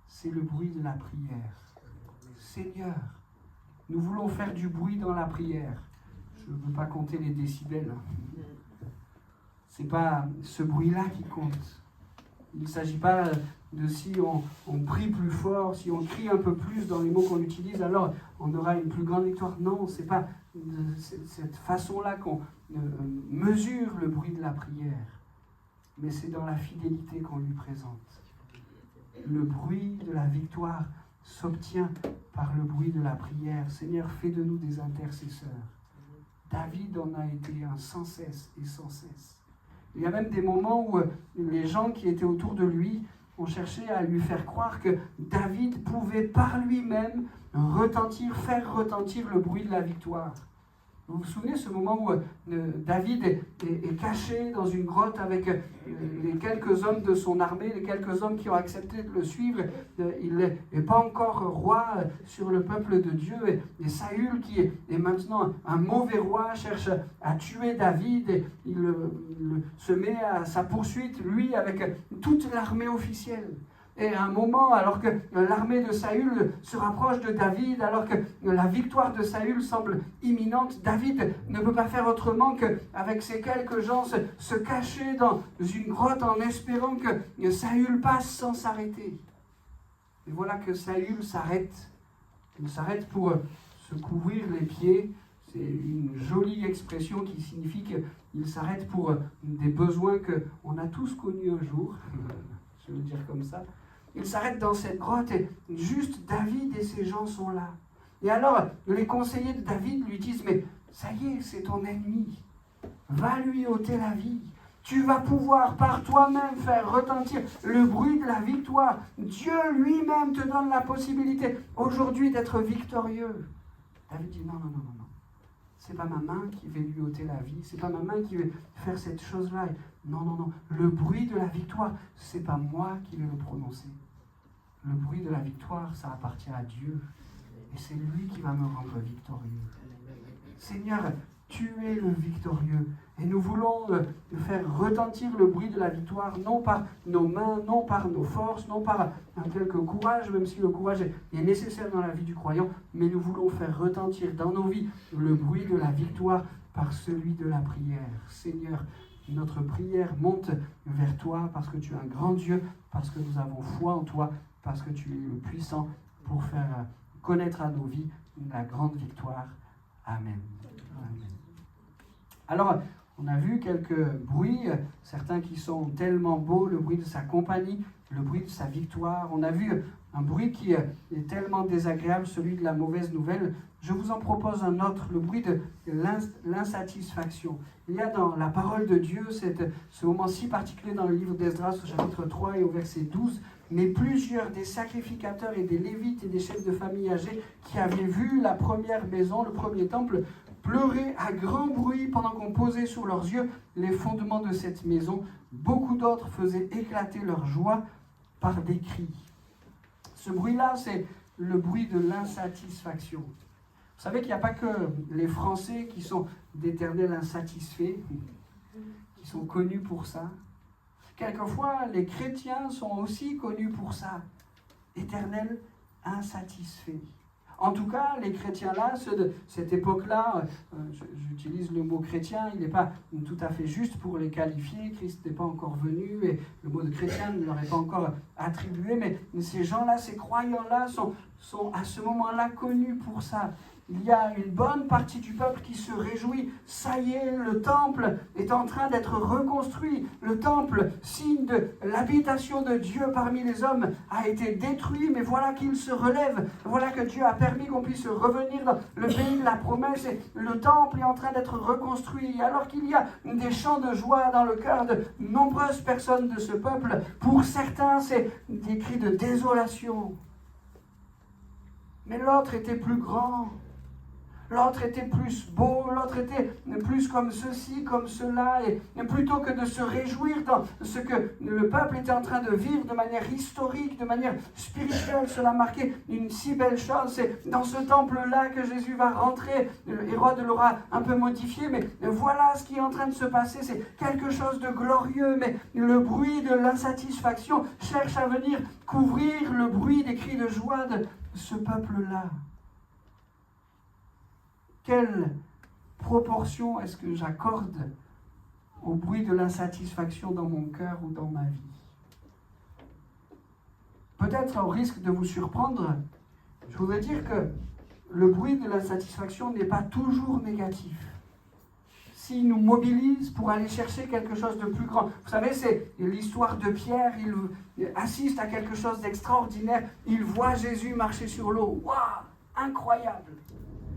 c'est le bruit de la prière. Seigneur, nous voulons faire du bruit dans la prière. Je ne veux pas compter les décibels. Ce n'est pas ce bruit-là qui compte. Il ne s'agit pas de si on prie plus fort, si on crie un peu plus dans les mots qu'on utilise, alors on aura une plus grande victoire. Non, ce n'est pas de cette façon-là qu'on mesure le bruit de la prière. Mais c'est dans la fidélité qu'on lui présente. Le bruit de la victoire s'obtient par le bruit de la prière. Seigneur, fais de nous des intercesseurs. David en a été un sans cesse et sans cesse. Il y a même des moments où les gens qui étaient autour de lui ont cherché à lui faire croire que David pouvait par lui-même faire retentir le bruit de la victoire. Vous vous souvenez ce moment où David est caché dans une grotte avec les quelques hommes de son armée, les quelques hommes qui ont accepté de le suivre. Il n'est pas encore roi sur le peuple de Dieu. Et Saül, qui est maintenant un mauvais roi, cherche à tuer David. Et il se met à sa poursuite, lui, avec toute l'armée officielle. Et à un moment, alors que l'armée de Saül se rapproche de David, alors que la victoire de Saül semble imminente, David ne peut pas faire autrement qu'avec ces quelques gens se cacher dans une grotte en espérant que Saül passe sans s'arrêter. Et voilà que Saül s'arrête. Il s'arrête pour se couvrir les pieds. C'est une jolie expression qui signifie qu'il s'arrête pour des besoins qu'on a tous connus un jour. Je veux dire comme ça. Il s'arrête dans cette grotte et juste David et ses gens sont là. Et alors, les conseillers de David lui disent « Mais ça y est, c'est ton ennemi. Va lui ôter la vie. Tu vas pouvoir par toi-même faire retentir le bruit de la victoire. Dieu lui-même te donne la possibilité aujourd'hui d'être victorieux. » David dit « Non. C'est pas ma main qui va lui ôter la vie. C'est pas ma main qui va faire cette chose-là. Non. Le bruit de la victoire, c'est pas moi qui vais le prononcer. Le bruit de la victoire, ça appartient à Dieu. Et c'est lui qui va me rendre victorieux. Seigneur, tu es le victorieux. Et nous voulons faire retentir le bruit de la victoire, non par nos mains, non par nos forces, non par un quelque courage, même si le courage est nécessaire dans la vie du croyant, mais nous voulons faire retentir dans nos vies le bruit de la victoire par celui de la prière. Seigneur, notre prière monte vers toi parce que tu es un grand Dieu, parce que nous avons foi en toi, parce que tu es le puissant pour faire connaître à nos vies la grande victoire. Amen. Amen. Alors, on a vu quelques bruits, certains qui sont tellement beaux, le bruit de sa compagnie, le bruit de sa victoire. On a vu un bruit qui est tellement désagréable, celui de la mauvaise nouvelle. Je vous en propose un autre, le bruit de l'insatisfaction. Il y a dans la parole de Dieu ce moment si particulier dans le livre d'Esdras au chapitre 3 et au verset 12, mais plusieurs des sacrificateurs et des lévites et des chefs de famille âgés qui avaient vu la première maison, le premier temple, pleuraient à grand bruit pendant qu'on posait sur leurs yeux les fondements de cette maison. Beaucoup d'autres faisaient éclater leur joie par des cris. Ce bruit-là, c'est le bruit de l'insatisfaction. Vous savez qu'il n'y a pas que les Français qui sont d'éternels insatisfaits, qui sont connus pour ça. Quelquefois, les chrétiens sont aussi connus pour ça, éternels insatisfaits. En tout cas, les chrétiens-là, ceux de cette époque-là, j'utilise le mot chrétien, il n'est pas tout à fait juste pour les qualifier, Christ n'est pas encore venu, et le mot de chrétien ne leur est pas encore attribué, mais ces gens-là, ces croyants-là sont à ce moment-là connus pour ça. Il y a une bonne partie du peuple qui se réjouit. Ça y est, le temple est en train d'être reconstruit. Le temple, signe de l'habitation de Dieu parmi les hommes, a été détruit, mais voilà qu'il se relève. Voilà que Dieu a permis qu'on puisse revenir dans le pays de la promesse. Et le temple est en train d'être reconstruit. Alors qu'il y a des chants de joie dans le cœur de nombreuses personnes de ce peuple, pour certains, c'est des cris de désolation. Mais l'autre était plus grand. L'autre était plus beau, l'autre était plus comme ceci, comme cela, et plutôt que de se réjouir dans ce que le peuple était en train de vivre de manière historique, de manière spirituelle, cela marquait une si belle chose. C'est dans ce temple-là que Jésus va rentrer. Hérode l'aura un peu modifié, mais voilà ce qui est en train de se passer. C'est quelque chose de glorieux, mais le bruit de l'insatisfaction cherche à venir couvrir le bruit des cris de joie de ce peuple-là. Quelle proportion est-ce que j'accorde au bruit de l'insatisfaction dans mon cœur ou dans ma vie? Peut-être au risque de vous surprendre, je voudrais dire que le bruit de l'insatisfaction n'est pas toujours négatif. S'il nous mobilise pour aller chercher quelque chose de plus grand. Vous savez, c'est l'histoire de Pierre, il assiste à quelque chose d'extraordinaire, il voit Jésus marcher sur l'eau. Waouh, incroyable!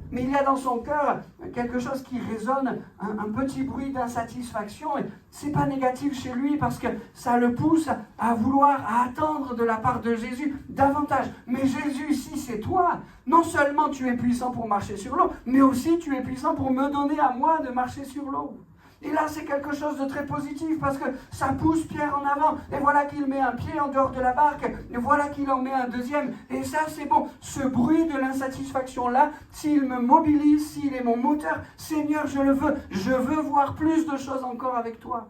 Mais il y a dans son cœur quelque chose qui résonne, un petit bruit d'insatisfaction. Et ce n'est pas négatif chez lui parce que ça le pousse à vouloir, à attendre de la part de Jésus davantage. Mais Jésus, si c'est toi, non seulement tu es puissant pour marcher sur l'eau, mais aussi tu es puissant pour me donner à moi de marcher sur l'eau. Et là, c'est quelque chose de très positif parce que ça pousse Pierre en avant. Et voilà qu'il met un pied en dehors de la barque. Et voilà qu'il en met un deuxième. Et ça, c'est bon. Ce bruit de l'insatisfaction-là, s'il me mobilise, s'il est mon moteur, Seigneur, je le veux. Je veux voir plus de choses encore avec toi.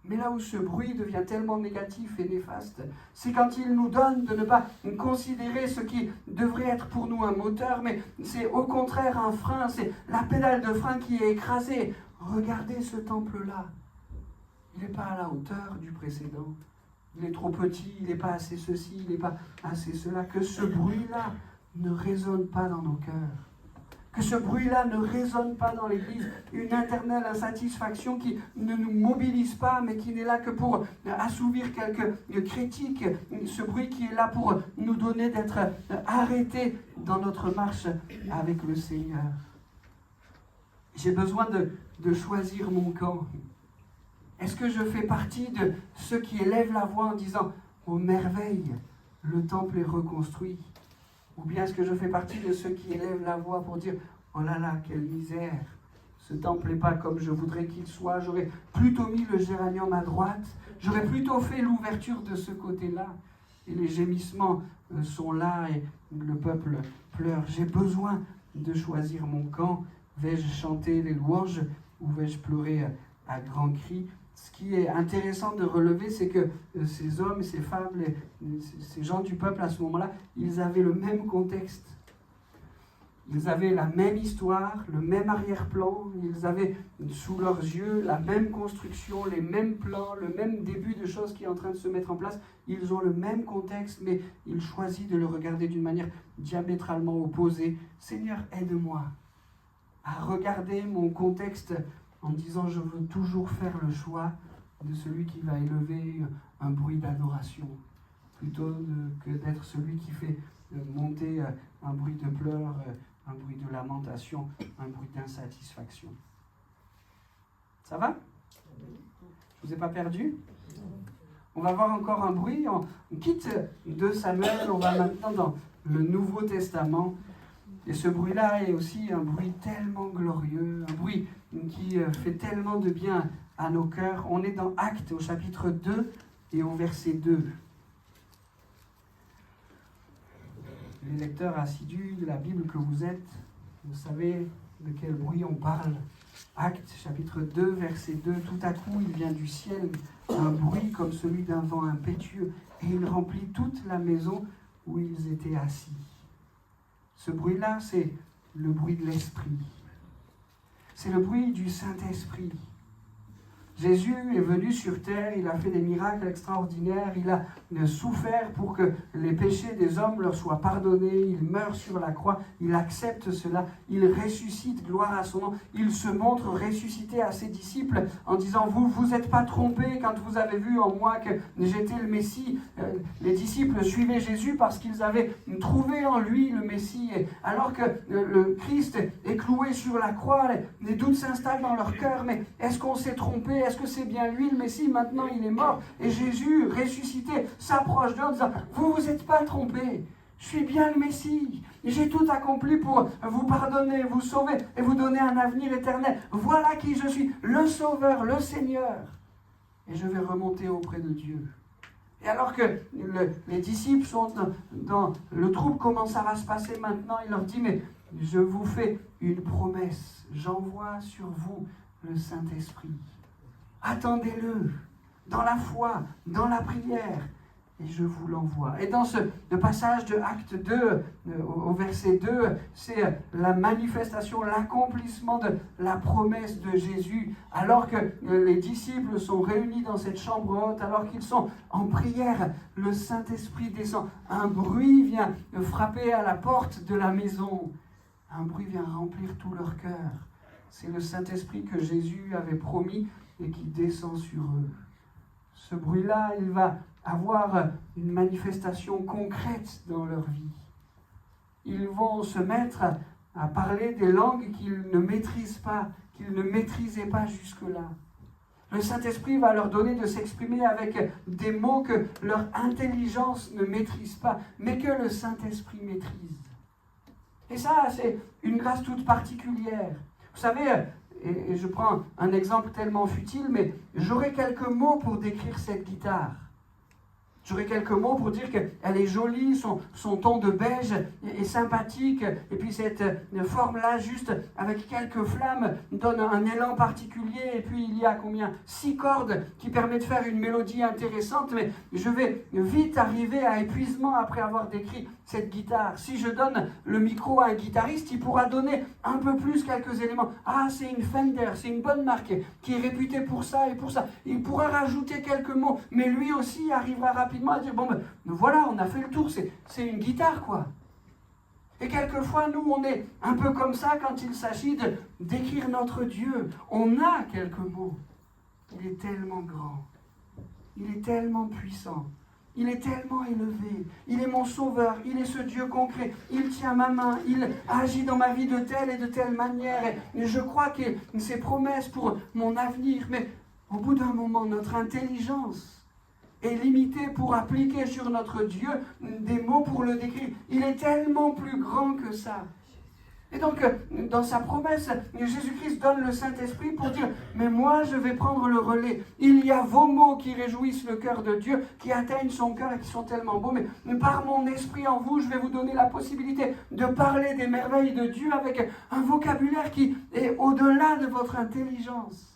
Mais là où ce bruit devient tellement négatif et néfaste, c'est quand il nous donne de ne pas considérer ce qui devrait être pour nous un moteur, mais c'est au contraire un frein, c'est la pédale de frein qui est écrasée. Regardez ce temple-là. Il n'est pas à la hauteur du précédent. Il est trop petit, il n'est pas assez ceci, il n'est pas assez cela. Que ce bruit-là ne résonne pas dans nos cœurs. Que ce bruit-là ne résonne pas dans l'Église. Une éternelle insatisfaction qui ne nous mobilise pas, mais qui n'est là que pour assouvir quelques critiques. Ce bruit qui est là pour nous donner d'être arrêtés dans notre marche avec le Seigneur. J'ai besoin de choisir mon camp. Est-ce que je fais partie de ceux qui élèvent la voix en disant « Oh merveille, le temple est reconstruit » ou bien est-ce que je fais partie de ceux qui élèvent la voix pour dire « Oh là là, quelle misère, ce temple n'est pas comme je voudrais qu'il soit, j'aurais plutôt mis le géranium à droite, j'aurais plutôt fait l'ouverture de ce côté-là. » Et les gémissements sont là et le peuple pleure. J'ai besoin de choisir mon camp. Vais-je chanter les louanges ou vais-je pleurer à grands cris? Ce qui est intéressant de relever, c'est que ces hommes, ces femmes, ces gens du peuple à ce moment-là, ils avaient le même contexte. Ils avaient la même histoire, le même arrière-plan, ils avaient sous leurs yeux la même construction, les mêmes plans, le même début de choses qui est en train de se mettre en place. Ils ont le même contexte, mais ils choisissent de le regarder d'une manière diamétralement opposée. Seigneur, aide-moi à regarder mon contexte en disant je veux toujours faire le choix de celui qui va élever un bruit d'adoration plutôt que d'être celui qui fait monter un bruit de pleurs, un bruit de lamentation, un bruit d'insatisfaction. Ça va? Je vous ai pas perdu? On va voir encore un bruit. On quitte 2 Samuel, on va maintenant dans le Nouveau Testament. Et ce bruit-là est aussi un bruit tellement glorieux, un bruit qui fait tellement de bien à nos cœurs. On est dans Actes au chapitre 2 et au verset 2. Les lecteurs assidus de la Bible que vous êtes, vous savez de quel bruit on parle. Actes chapitre 2, verset 2. Tout à coup, il vient du ciel un bruit comme celui d'un vent impétueux et il remplit toute la maison où ils étaient assis. Ce bruit-là, c'est le bruit de l'Esprit. C'est le bruit du Saint-Esprit. Jésus est venu sur terre, il a fait des miracles extraordinaires, il a souffert pour que les péchés des hommes leur soient pardonnés, il meurt sur la croix, il accepte cela, il ressuscite, gloire à son nom, il se montre ressuscité à ses disciples en disant « Vous vous êtes pas trompés quand vous avez vu en moi que j'étais le Messie ». Les disciples suivaient Jésus parce qu'ils avaient trouvé en lui le Messie. Et alors que le Christ est cloué sur la croix, les doutes s'installent dans leur cœur, mais est-ce qu'on s'est trompé? Est-ce que c'est bien lui le Messie? Maintenant il est mort. Et Jésus, ressuscité, s'approche d'eux en disant « Vous vous êtes pas trompés, je suis bien le Messie. J'ai tout accompli pour vous pardonner, vous sauver et vous donner un avenir éternel. Voilà qui je suis, le Sauveur, le Seigneur. Et je vais remonter auprès de Dieu. » Et alors que les disciples sont dans le trouble, comment ça va se passer maintenant? Il leur dit, mais je vous fais une promesse. J'envoie sur vous le Saint-Esprit. Attendez-le dans la foi, dans la prière. Et je vous l'envoie. Et dans le passage de Acte 2, au verset 2, c'est la manifestation, l'accomplissement de la promesse de Jésus. Alors que les disciples sont réunis dans cette chambre haute, alors qu'ils sont en prière, le Saint-Esprit descend. Un bruit vient frapper à la porte de la maison. Un bruit vient remplir tout leur cœur. C'est le Saint-Esprit que Jésus avait promis et qui descend sur eux. Ce bruit-là, il va avoir une manifestation concrète dans leur vie. Ils vont se mettre à parler des langues qu'ils ne maîtrisent pas, qu'ils ne maîtrisaient pas jusque-là. Le Saint-Esprit va leur donner de s'exprimer avec des mots que leur intelligence ne maîtrise pas, mais que le Saint-Esprit maîtrise. Et ça, c'est une grâce toute particulière. Vous savez, et je prends un exemple tellement futile, mais j'aurais quelques mots pour décrire cette guitare. J'aurais quelques mots pour dire qu'elle est jolie, son ton de beige est sympathique, et puis cette forme-là, juste avec quelques flammes, donne un élan particulier, et puis il y a combien? 6 cordes qui permettent de faire une mélodie intéressante, mais je vais vite arriver à épuisement après avoir décrit cette guitare. Si je donne le micro à un guitariste, il pourra donner un peu plus quelques éléments. Ah, c'est une Fender, c'est une bonne marque qui est réputée pour ça et pour ça. Il pourra rajouter quelques mots, mais lui aussi arrivera rapidement à dire, bon ben voilà, on a fait le tour, c'est une guitare quoi. Et quelquefois, nous, on est un peu comme ça quand il s'agit de décrire notre Dieu. On a quelques mots. Il est tellement grand. Il est tellement puissant. Il est tellement élevé. Il est mon sauveur. Il est ce Dieu concret. Il tient ma main. Il agit dans ma vie de telle et de telle manière. Et je crois que ses promesses pour mon avenir. Mais au bout d'un moment, notre intelligence est limitée pour appliquer sur notre Dieu des mots pour le décrire. Il est tellement plus grand que ça. Et donc, dans sa promesse, Jésus-Christ donne le Saint-Esprit pour dire « Mais moi, je vais prendre le relais. Il y a vos mots qui réjouissent le cœur de Dieu, qui atteignent son cœur et qui sont tellement beaux. Mais par mon esprit en vous, je vais vous donner la possibilité de parler des merveilles de Dieu avec un vocabulaire qui est au-delà de votre intelligence. »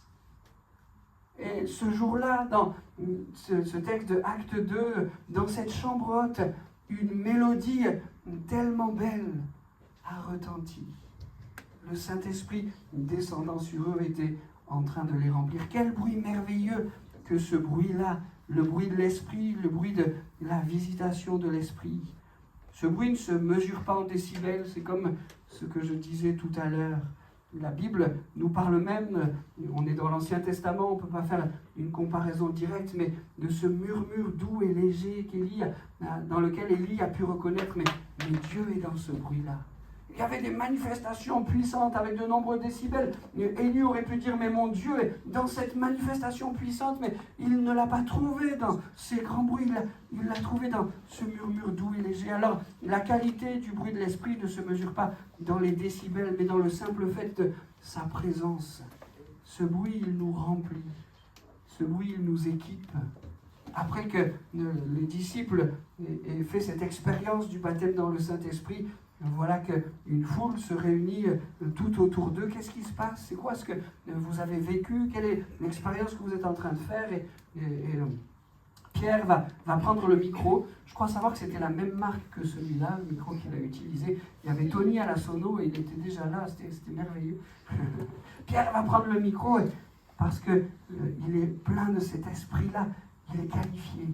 Et ce jour-là, dans ce texte de Acte 2, dans cette chambre haute, une mélodie tellement belle a retenti. Le Saint-Esprit descendant sur eux était en train de les remplir. Quel bruit merveilleux que ce bruit-là, le bruit de l'Esprit, le bruit de la visitation de l'Esprit. Ce bruit ne se mesure pas en décibels, c'est comme ce que je disais tout à l'heure. La Bible nous parle même, on est dans l'Ancien Testament, on ne peut pas faire une comparaison directe, mais de ce murmure doux et léger dans lequel Élie a pu reconnaître, mais Dieu est dans ce bruit-là. Il y avait des manifestations puissantes avec de nombreux décibels. Élie aurait pu dire, mais mon Dieu est dans cette manifestation puissante, mais il ne l'a pas trouvé dans ces grands bruits, il l'a trouvé dans ce murmure doux et léger. Alors, la qualité du bruit de l'Esprit ne se mesure pas dans les décibels, mais dans le simple fait de sa présence. Ce bruit, il nous remplit. Ce bruit, il nous équipe. Après que les disciples aient fait cette expérience du baptême dans le Saint-Esprit, voilà qu'une foule se réunit tout autour d'eux. Qu'est-ce qui se passe? C'est quoi ce que vous avez vécu? Quelle est l'expérience que vous êtes en train de faire? Et Pierre va prendre le micro. Je crois savoir que c'était la même marque que celui-là, le micro qu'il a utilisé. Il y avait Tony à la sono et il était déjà là, c'était merveilleux. Pierre va prendre le micro et parce qu'il est plein de cet esprit-là, il est qualifié.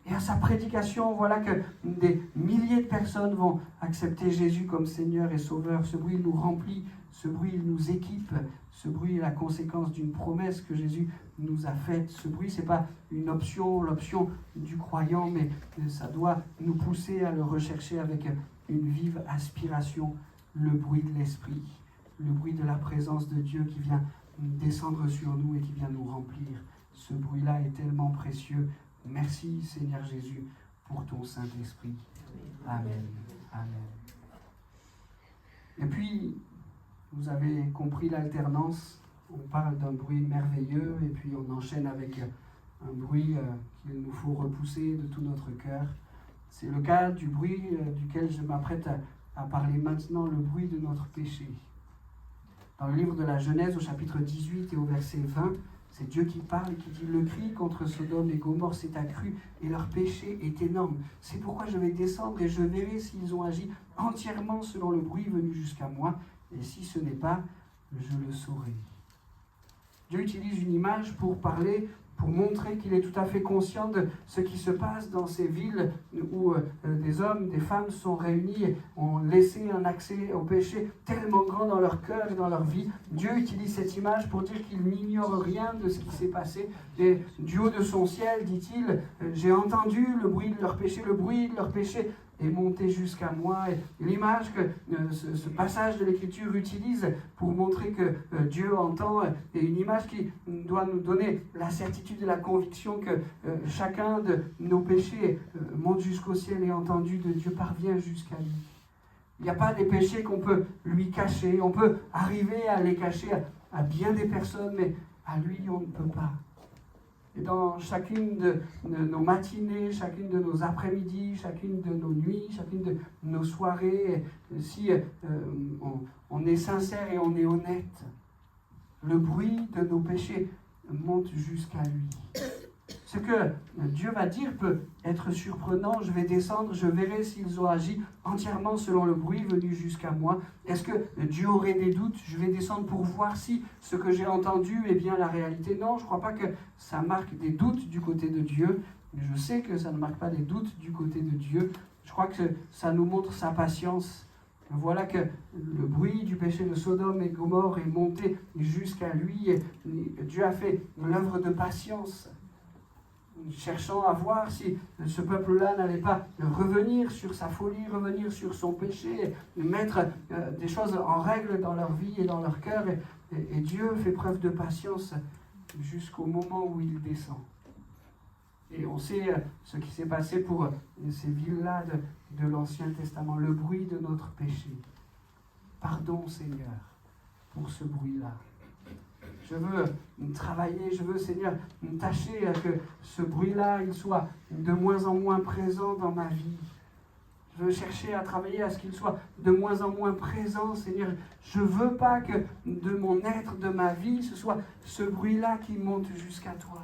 Et à sa prédication, voilà que des milliers de personnes vont accepter Jésus comme Seigneur et Sauveur. Ce bruit nous remplit, ce bruit nous équipe, ce bruit est la conséquence d'une promesse que Jésus nous a faite. Ce bruit, ce n'est pas une option, l'option du croyant, mais ça doit nous pousser à le rechercher avec une vive aspiration, le bruit de l'Esprit, le bruit de la présence de Dieu qui vient descendre sur nous et qui vient nous remplir. Ce bruit-là est tellement précieux. Merci Seigneur Jésus pour ton Saint-Esprit. Amen. Amen. Et puis, vous avez compris l'alternance. On parle d'un bruit merveilleux et puis on enchaîne avec un bruit qu'il nous faut repousser de tout notre cœur. C'est le cas du bruit duquel je m'apprête à parler maintenant, le bruit de notre péché. Dans le livre de la Genèse, au chapitre 18 et au verset 20, c'est Dieu qui parle et qui dit « Le cri contre Sodome et Gomorrhe s'est accru et leur péché est énorme. C'est pourquoi je vais descendre et je verrai s'ils ont agi entièrement selon le bruit venu jusqu'à moi. Et si ce n'est pas, je le saurai. » Dieu utilise une image pour parler, pour montrer qu'il est tout à fait conscient de ce qui se passe dans ces villes où des hommes, des femmes sont réunis et ont laissé un accès au péché tellement grand dans leur cœur et dans leur vie. Dieu utilise cette image pour dire qu'il n'ignore rien de ce qui s'est passé. Et du haut de son ciel, dit-il, j'ai entendu le bruit de leur péché, le bruit de leur péché est monté jusqu'à moi. Et l'image que ce passage de l'Écriture utilise pour montrer que Dieu entend est une image qui doit nous donner la certitude et la conviction que chacun de nos péchés monte jusqu'au ciel et entendu de Dieu parvient jusqu'à lui. Il n'y a pas des péchés qu'on peut lui cacher. On peut arriver à les cacher à bien des personnes, mais à lui, on ne peut pas. Et dans chacune de nos matinées, chacune de nos après-midi, chacune de nos nuits, chacune de nos soirées, si on est sincère et on est honnête, le bruit de nos péchés monte jusqu'à lui. Ce que Dieu va dire peut être surprenant. Je vais descendre, je verrai s'ils ont agi entièrement selon le bruit venu jusqu'à moi. Est-ce que Dieu aurait des doutes? Je vais descendre pour voir si ce que j'ai entendu est bien la réalité. Non, je ne crois pas que ça marque des doutes du côté de Dieu. Je sais que ça ne marque pas des doutes du côté de Dieu. Je crois que ça nous montre sa patience. Voilà que le bruit du péché de Sodome et Gomorrhe est monté jusqu'à lui. Et Dieu a fait l'œuvre de patience, cherchant à voir si ce peuple-là n'allait pas revenir sur sa folie, revenir sur son péché, mettre des choses en règle dans leur vie et dans leur cœur. Et Dieu fait preuve de patience jusqu'au moment où il descend. Et on sait ce qui s'est passé pour ces villes-là de l'Ancien Testament, le bruit de notre péché. Pardon, Seigneur, pour ce bruit-là. Je veux travailler, je veux, Seigneur, tâcher à que ce bruit-là, il soit de moins en moins présent dans ma vie. Je veux chercher à travailler à ce qu'il soit de moins en moins présent, Seigneur. Je ne veux pas que de mon être, de ma vie, ce soit ce bruit-là qui monte jusqu'à toi.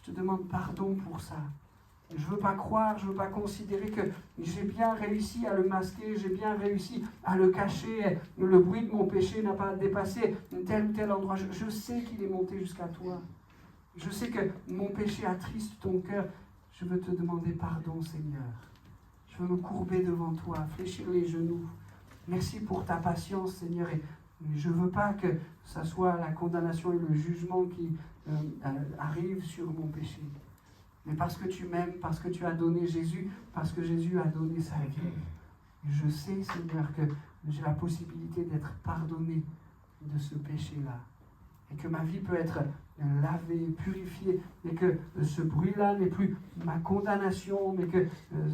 Je te demande pardon pour ça. Je ne veux pas croire, je ne veux pas considérer que j'ai bien réussi à le masquer, j'ai bien réussi à le cacher. Le bruit de mon péché n'a pas dépassé tel ou tel endroit. Je sais qu'il est monté jusqu'à toi. Je sais que mon péché attriste ton cœur. Je veux te demander pardon, Seigneur. Je veux me courber devant toi, fléchir les genoux. Merci pour ta patience, Seigneur. Et je ne veux pas que ça soit la condamnation et le jugement qui arrivent sur mon péché. Mais parce que tu m'aimes, parce que tu as donné Jésus, parce que Jésus a donné sa vie, je sais, Seigneur, que j'ai la possibilité d'être pardonné de ce péché-là. Et que ma vie peut être lavée, purifiée, et que ce bruit-là n'est plus ma condamnation, mais que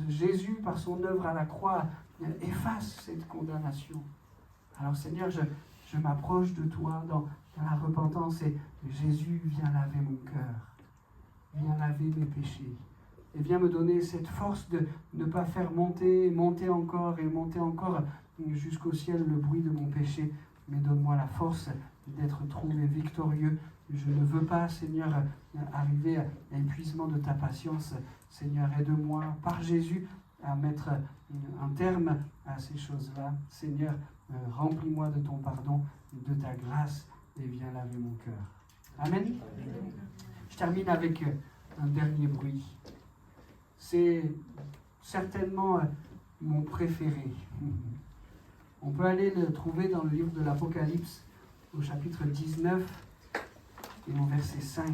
Jésus, par son œuvre à la croix, efface cette condamnation. Alors Seigneur, je m'approche de toi dans la repentance et Jésus vient laver mon cœur. Viens laver mes péchés. Et viens me donner cette force de ne pas faire monter encore jusqu'au ciel le bruit de mon péché. Mais donne-moi la force d'être trouvé victorieux. Je ne veux pas, Seigneur, arriver à l'épuisement de ta patience. Seigneur, aide-moi par Jésus à mettre un terme à ces choses-là. Seigneur, remplis-moi de ton pardon, de ta grâce et viens laver mon cœur. Amen. Je termine avec un dernier bruit. C'est certainement mon préféré. On peut aller le trouver dans le livre de l'Apocalypse, au chapitre 19 et au verset 5.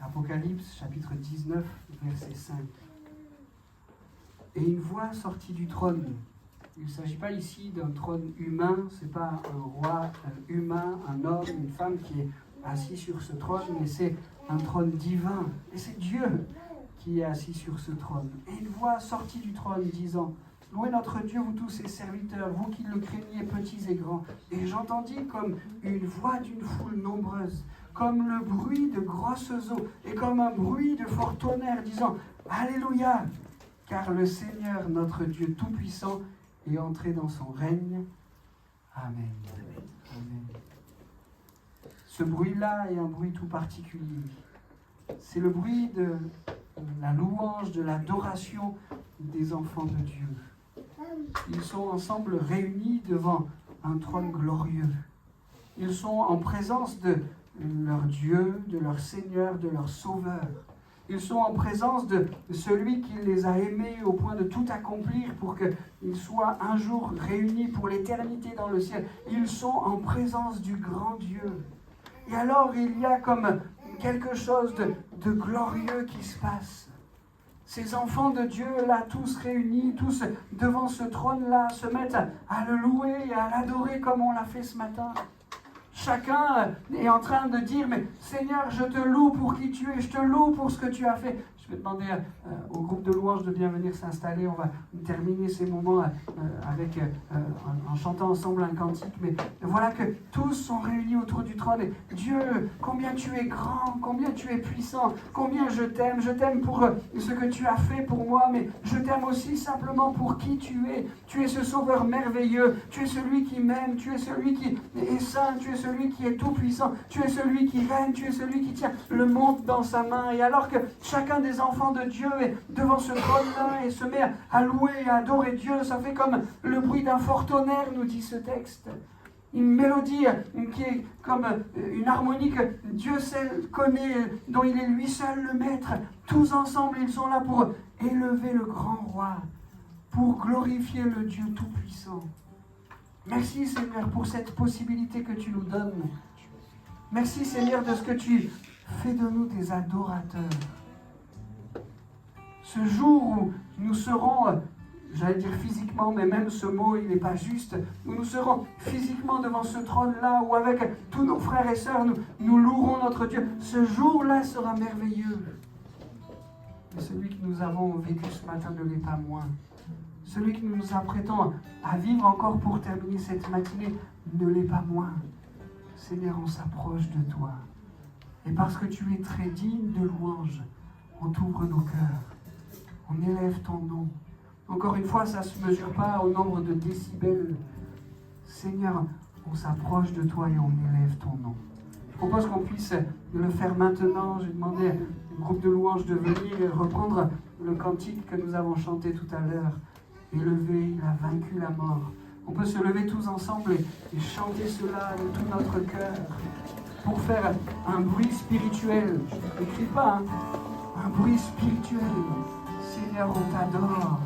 Apocalypse, chapitre 19, verset 5. Et une voix sortit du trône. Il ne s'agit pas ici d'un trône humain, ce n'est pas un roi humain, un homme, une femme qui est assis sur ce trône, mais c'est un trône divin. Et c'est Dieu qui est assis sur ce trône. Et une voix sortit du trône disant: louez notre Dieu, vous tous ses serviteurs, vous qui le craignez, petits et grands. Et j'entendis comme une voix d'une foule nombreuse, comme le bruit de grosses eaux, et comme un bruit de fort tonnerre, disant: Alléluia, car le Seigneur, notre Dieu Tout-Puissant, est entré dans son règne. Amen. Amen. Ce bruit-là est un bruit tout particulier. C'est le bruit de la louange, de l'adoration des enfants de Dieu. Ils sont ensemble réunis devant un trône glorieux. Ils sont en présence de leur Dieu, de leur Seigneur, de leur Sauveur. Ils sont en présence de celui qui les a aimés au point de tout accomplir pour qu'ils soient un jour réunis pour l'éternité dans le ciel. Ils sont en présence du grand Dieu. Et alors il y a comme quelque chose de glorieux qui se passe. Ces enfants de Dieu, là, tous réunis, tous devant ce trône-là, se mettent à le louer et à l'adorer comme on l'a fait ce matin. Chacun est en train de dire: mais Seigneur, je te loue pour qui tu es, je te loue pour ce que tu as fait. Je vais demander au groupe de louanges de bien venir s'installer. On va terminer ces moments en chantant ensemble un cantique. Mais voilà que tous sont réunis autour du trône. Et Dieu, combien tu es grand, combien tu es puissant, combien je t'aime. Je t'aime pour ce que tu as fait pour moi, mais je t'aime aussi simplement pour qui tu es. Tu es ce sauveur merveilleux. Tu es celui qui m'aime. Tu es celui qui est saint. Tu es celui qui est tout puissant. Tu es celui qui règne. Tu es celui qui tient le monde dans sa main. Et alors que chacun des enfants de Dieu est devant ce trône-là et se met à louer et à adorer Dieu, ça fait comme le bruit d'un fort tonnerre, nous dit ce texte. Une mélodie qui est comme une harmonie que Dieu connaît, dont il est lui seul le maître. Tous ensemble, ils sont là pour élever le grand roi, pour glorifier le Dieu tout-puissant. Merci Seigneur pour cette possibilité que tu nous donnes. Merci Seigneur de ce que tu fais de nous des adorateurs. Ce jour où nous serons, j'allais dire physiquement, mais même ce mot, il n'est pas juste, où nous serons physiquement devant ce trône-là, où avec tous nos frères et sœurs, nous louerons notre Dieu. Ce jour-là sera merveilleux. Mais celui que nous avons vécu ce matin ne l'est pas moins. Celui que nous nous apprêtons à vivre encore pour terminer cette matinée ne l'est pas moins. Seigneur, on s'approche de toi. Et parce que tu es très digne de louange, on t'ouvre nos cœurs. On élève ton nom. Encore une fois, ça ne se mesure pas au nombre de décibels. Seigneur, on s'approche de toi et on élève ton nom. Je propose qu'on puisse le faire maintenant. J'ai demandé au groupe de louanges de venir reprendre le cantique que nous avons chanté tout à l'heure. Élevé, il a vaincu la mort. On peut se lever tous ensemble et chanter cela de tout notre cœur pour faire un bruit spirituel. Je ne crie pas, hein. Un bruit spirituel. Seigneur, on t'adore.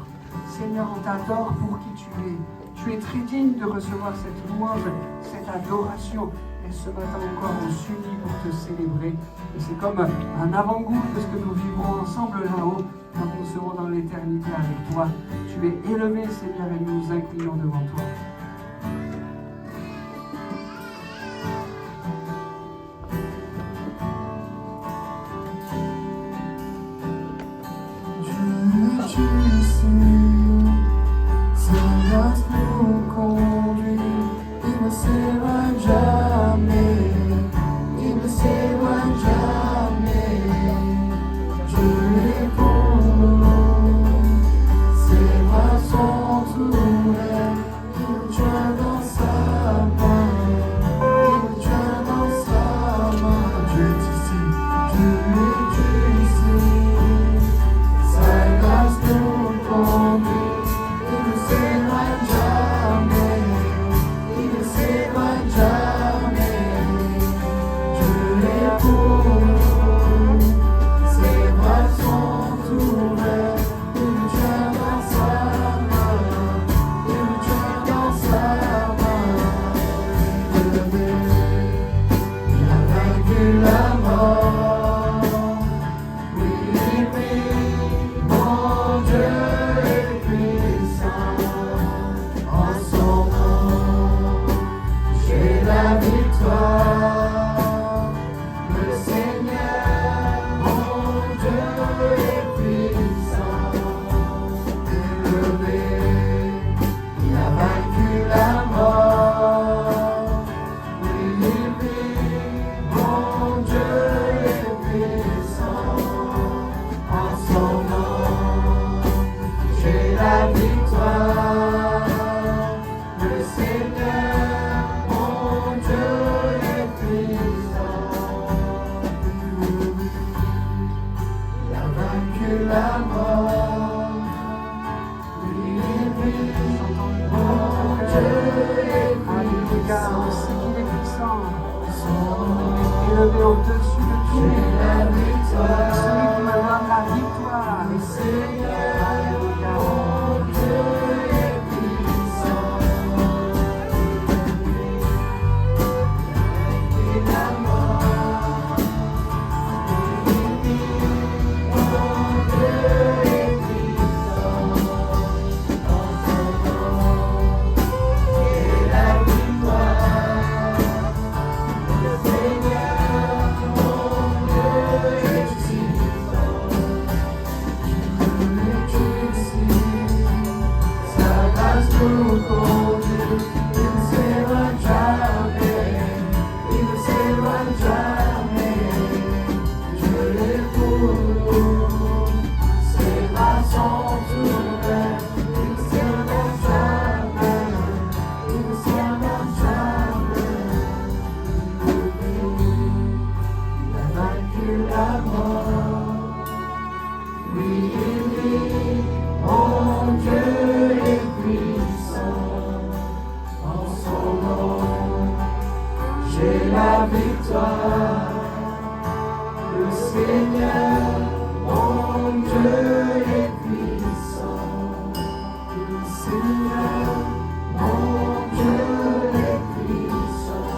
Seigneur, on t'adore pour qui tu es. Tu es très digne de recevoir cette louange, cette adoration. Et ce matin encore, on s'unit pour te célébrer. Et c'est comme un avant-goût de ce que nous vivrons ensemble là-haut quand nous serons dans l'éternité avec toi. Tu es élevé, Seigneur, et nous nous inclinons devant toi. Il ne s'éloigne et la victoire. Le Seigneur, mon Dieu est puissant. Le Seigneur, mon Dieu est puissant.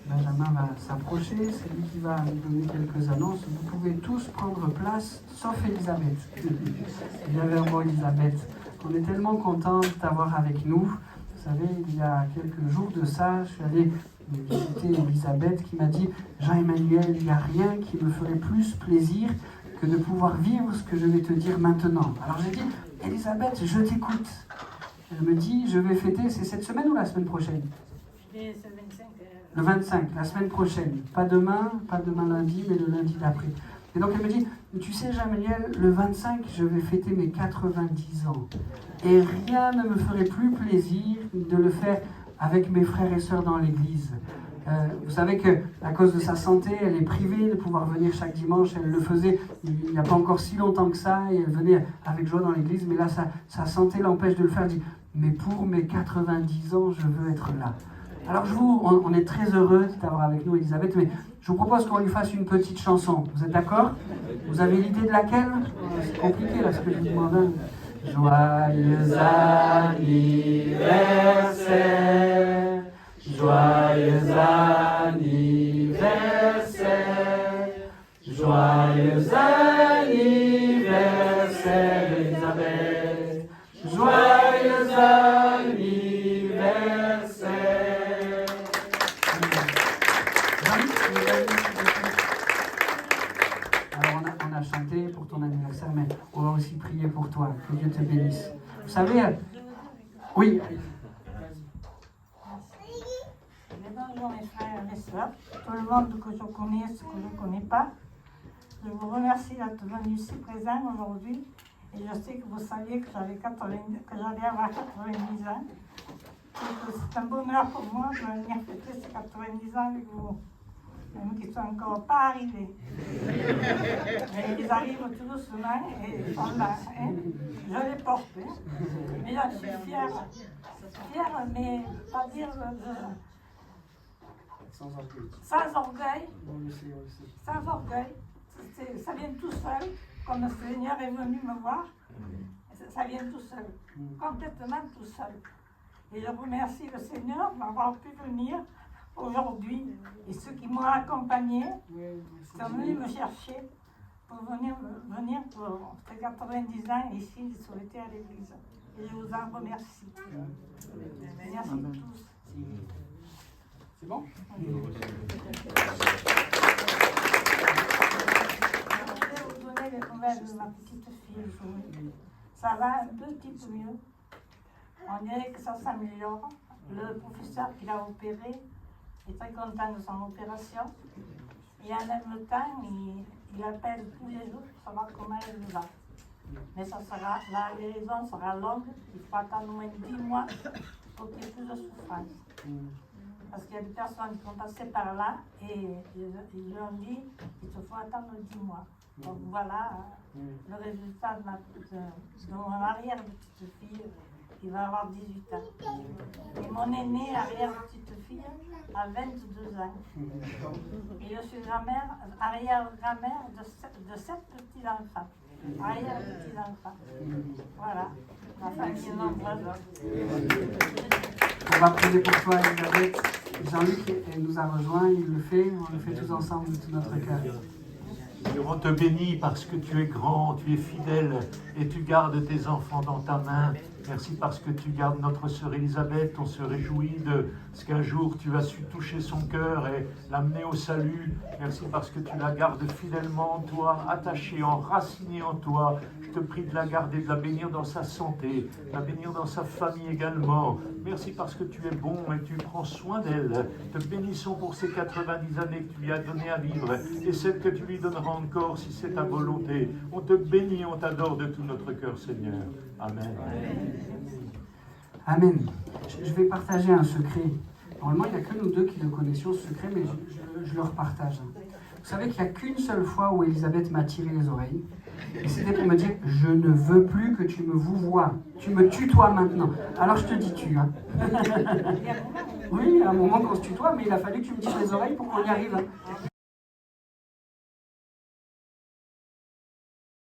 Benjamin va s'approcher, c'est lui qui va nous donner quelques annonces. Vous pouvez tous prendre place, sauf Elisabeth. Viens vers moi, Elisabeth. On est tellement contents de t'avoir avec nous. Vous savez, il y a quelques jours de ça, je suis allé visiter Elisabeth qui m'a dit « Jean-Emmanuel, il n'y a rien qui me ferait plus plaisir que de pouvoir vivre ce que je vais te dire maintenant. » Alors j'ai dit « Elisabeth, je t'écoute. » Elle me dit « Je vais fêter, c'est cette semaine ou la semaine prochaine ?» Le 25, la semaine prochaine. Pas demain lundi, mais le lundi d'après. Et donc elle me dit, tu sais Jean-Emmanuel, le 25, je vais fêter mes 90 ans. Et rien ne me ferait plus plaisir de le faire avec mes frères et sœurs dans l'église. Vous savez qu'à cause de sa santé, elle est privée de pouvoir venir chaque dimanche. Elle le faisait il n'y a pas encore si longtemps que ça, et elle venait avec joie dans l'église. Mais là, sa santé l'empêche de le faire. Elle dit, mais pour mes 90 ans, je veux être là. Alors on est très heureux d'avoir avec nous Elisabeth, mais je vous propose qu'on lui fasse une petite chanson. Vous êtes d'accord? Vous avez l'idée de laquelle? C'est compliqué là ce que je vous demande. Joyeux anniversaire, joyeux anniversaire, joyeux anniversaire Elisabeth, joyeux anniversaire. Alors on a chanté pour ton anniversaire, mais on va aussi prier pour toi, que Dieu te bénisse. Vous savez, oui. Bonjour mes frères et mes soeurs, tout le monde que je connais, ce que je ne connais pas. Je vous remercie d'être venus ici présents aujourd'hui. Et je sais que vous saviez que j'allais avoir 90 ans. Et que c'est un bonheur pour moi de venir fêter ces 90 ans avec vous, même qui ne sont encore pas arrivés. Mais ils arrivent tout doucement et ils sont là. Hein. Je les porte. Hein. Mais j'en suis fière. Fière, mais pas dire sans orgueil. Sans orgueil. Sans orgueil. Ça vient tout seul, comme le Seigneur est venu me voir. Ça vient tout seul, complètement tout seul. Et je remercie le Seigneur d'avoir pu venir aujourd'hui. Et ceux qui m'ont accompagné sont venus me chercher pour venir pour ces 90 ans ici, de souhaiter à l'église. Et je vous en remercie. Merci à tous. C'est bon? Je vais vous donner les nouvelles de ma petite fille. Ça va un petit peu mieux. On dirait que ça s'améliore. Le professeur qui l'a opéré est très content de son opération. Et en même temps, il appelle tous les jours pour savoir comment elle va. Mais ça sera, la guérison sera longue. Il faut attendre au moins 10 mois pour qu'il y ait plus de souffrance. Parce qu'il y a des personnes qui vont passer par là et ils leur disent qu'il te faut attendre 10 mois. Donc voilà le résultat de mon arrière-petite-fille qui va avoir 18 ans. Et mon aînée arrière-petite-fille a 22 ans. Et je suis arrière-grand-mère de 7 petits-enfants. Arrière-petits-enfants. Voilà, ma famille est nombreuse. On va prier pour toi, Elisabeth. Jean-Luc nous a rejoints, il le fait, on le fait tous ensemble de tout notre cœur. Seigneur, on te bénit parce que tu es grand, tu es fidèle et tu gardes tes enfants dans ta main. Merci parce que tu gardes notre sœur Elisabeth. On se réjouit de ce qu'un jour tu as su toucher son cœur et l'amener au salut. Merci parce que tu la gardes fidèlement en toi, attachée, enracinée en toi. Je te prie de la garder, de la bénir dans sa santé, de la bénir dans sa famille également. Merci parce que tu es bon et tu prends soin d'elle. Te bénissons pour ces 90 années que tu lui as données à vivre et celles que tu lui donneras encore si c'est ta volonté. On te bénit, on t'adore de tout notre cœur, Seigneur. Amen. Amen. Je vais partager un secret. Normalement, il n'y a que nous deux qui le connaissions, ce secret, mais je le repartage. Vous savez qu'il n'y a qu'une seule fois où Elisabeth m'a tiré les oreilles. Et c'était pour me dire, je ne veux plus que tu me vouvoies. Tu me tutoies maintenant. Alors je te dis tu. Hein. Oui, à un moment qu'on se tutoie, mais il a fallu que tu me dises les oreilles pour qu'on y arrive.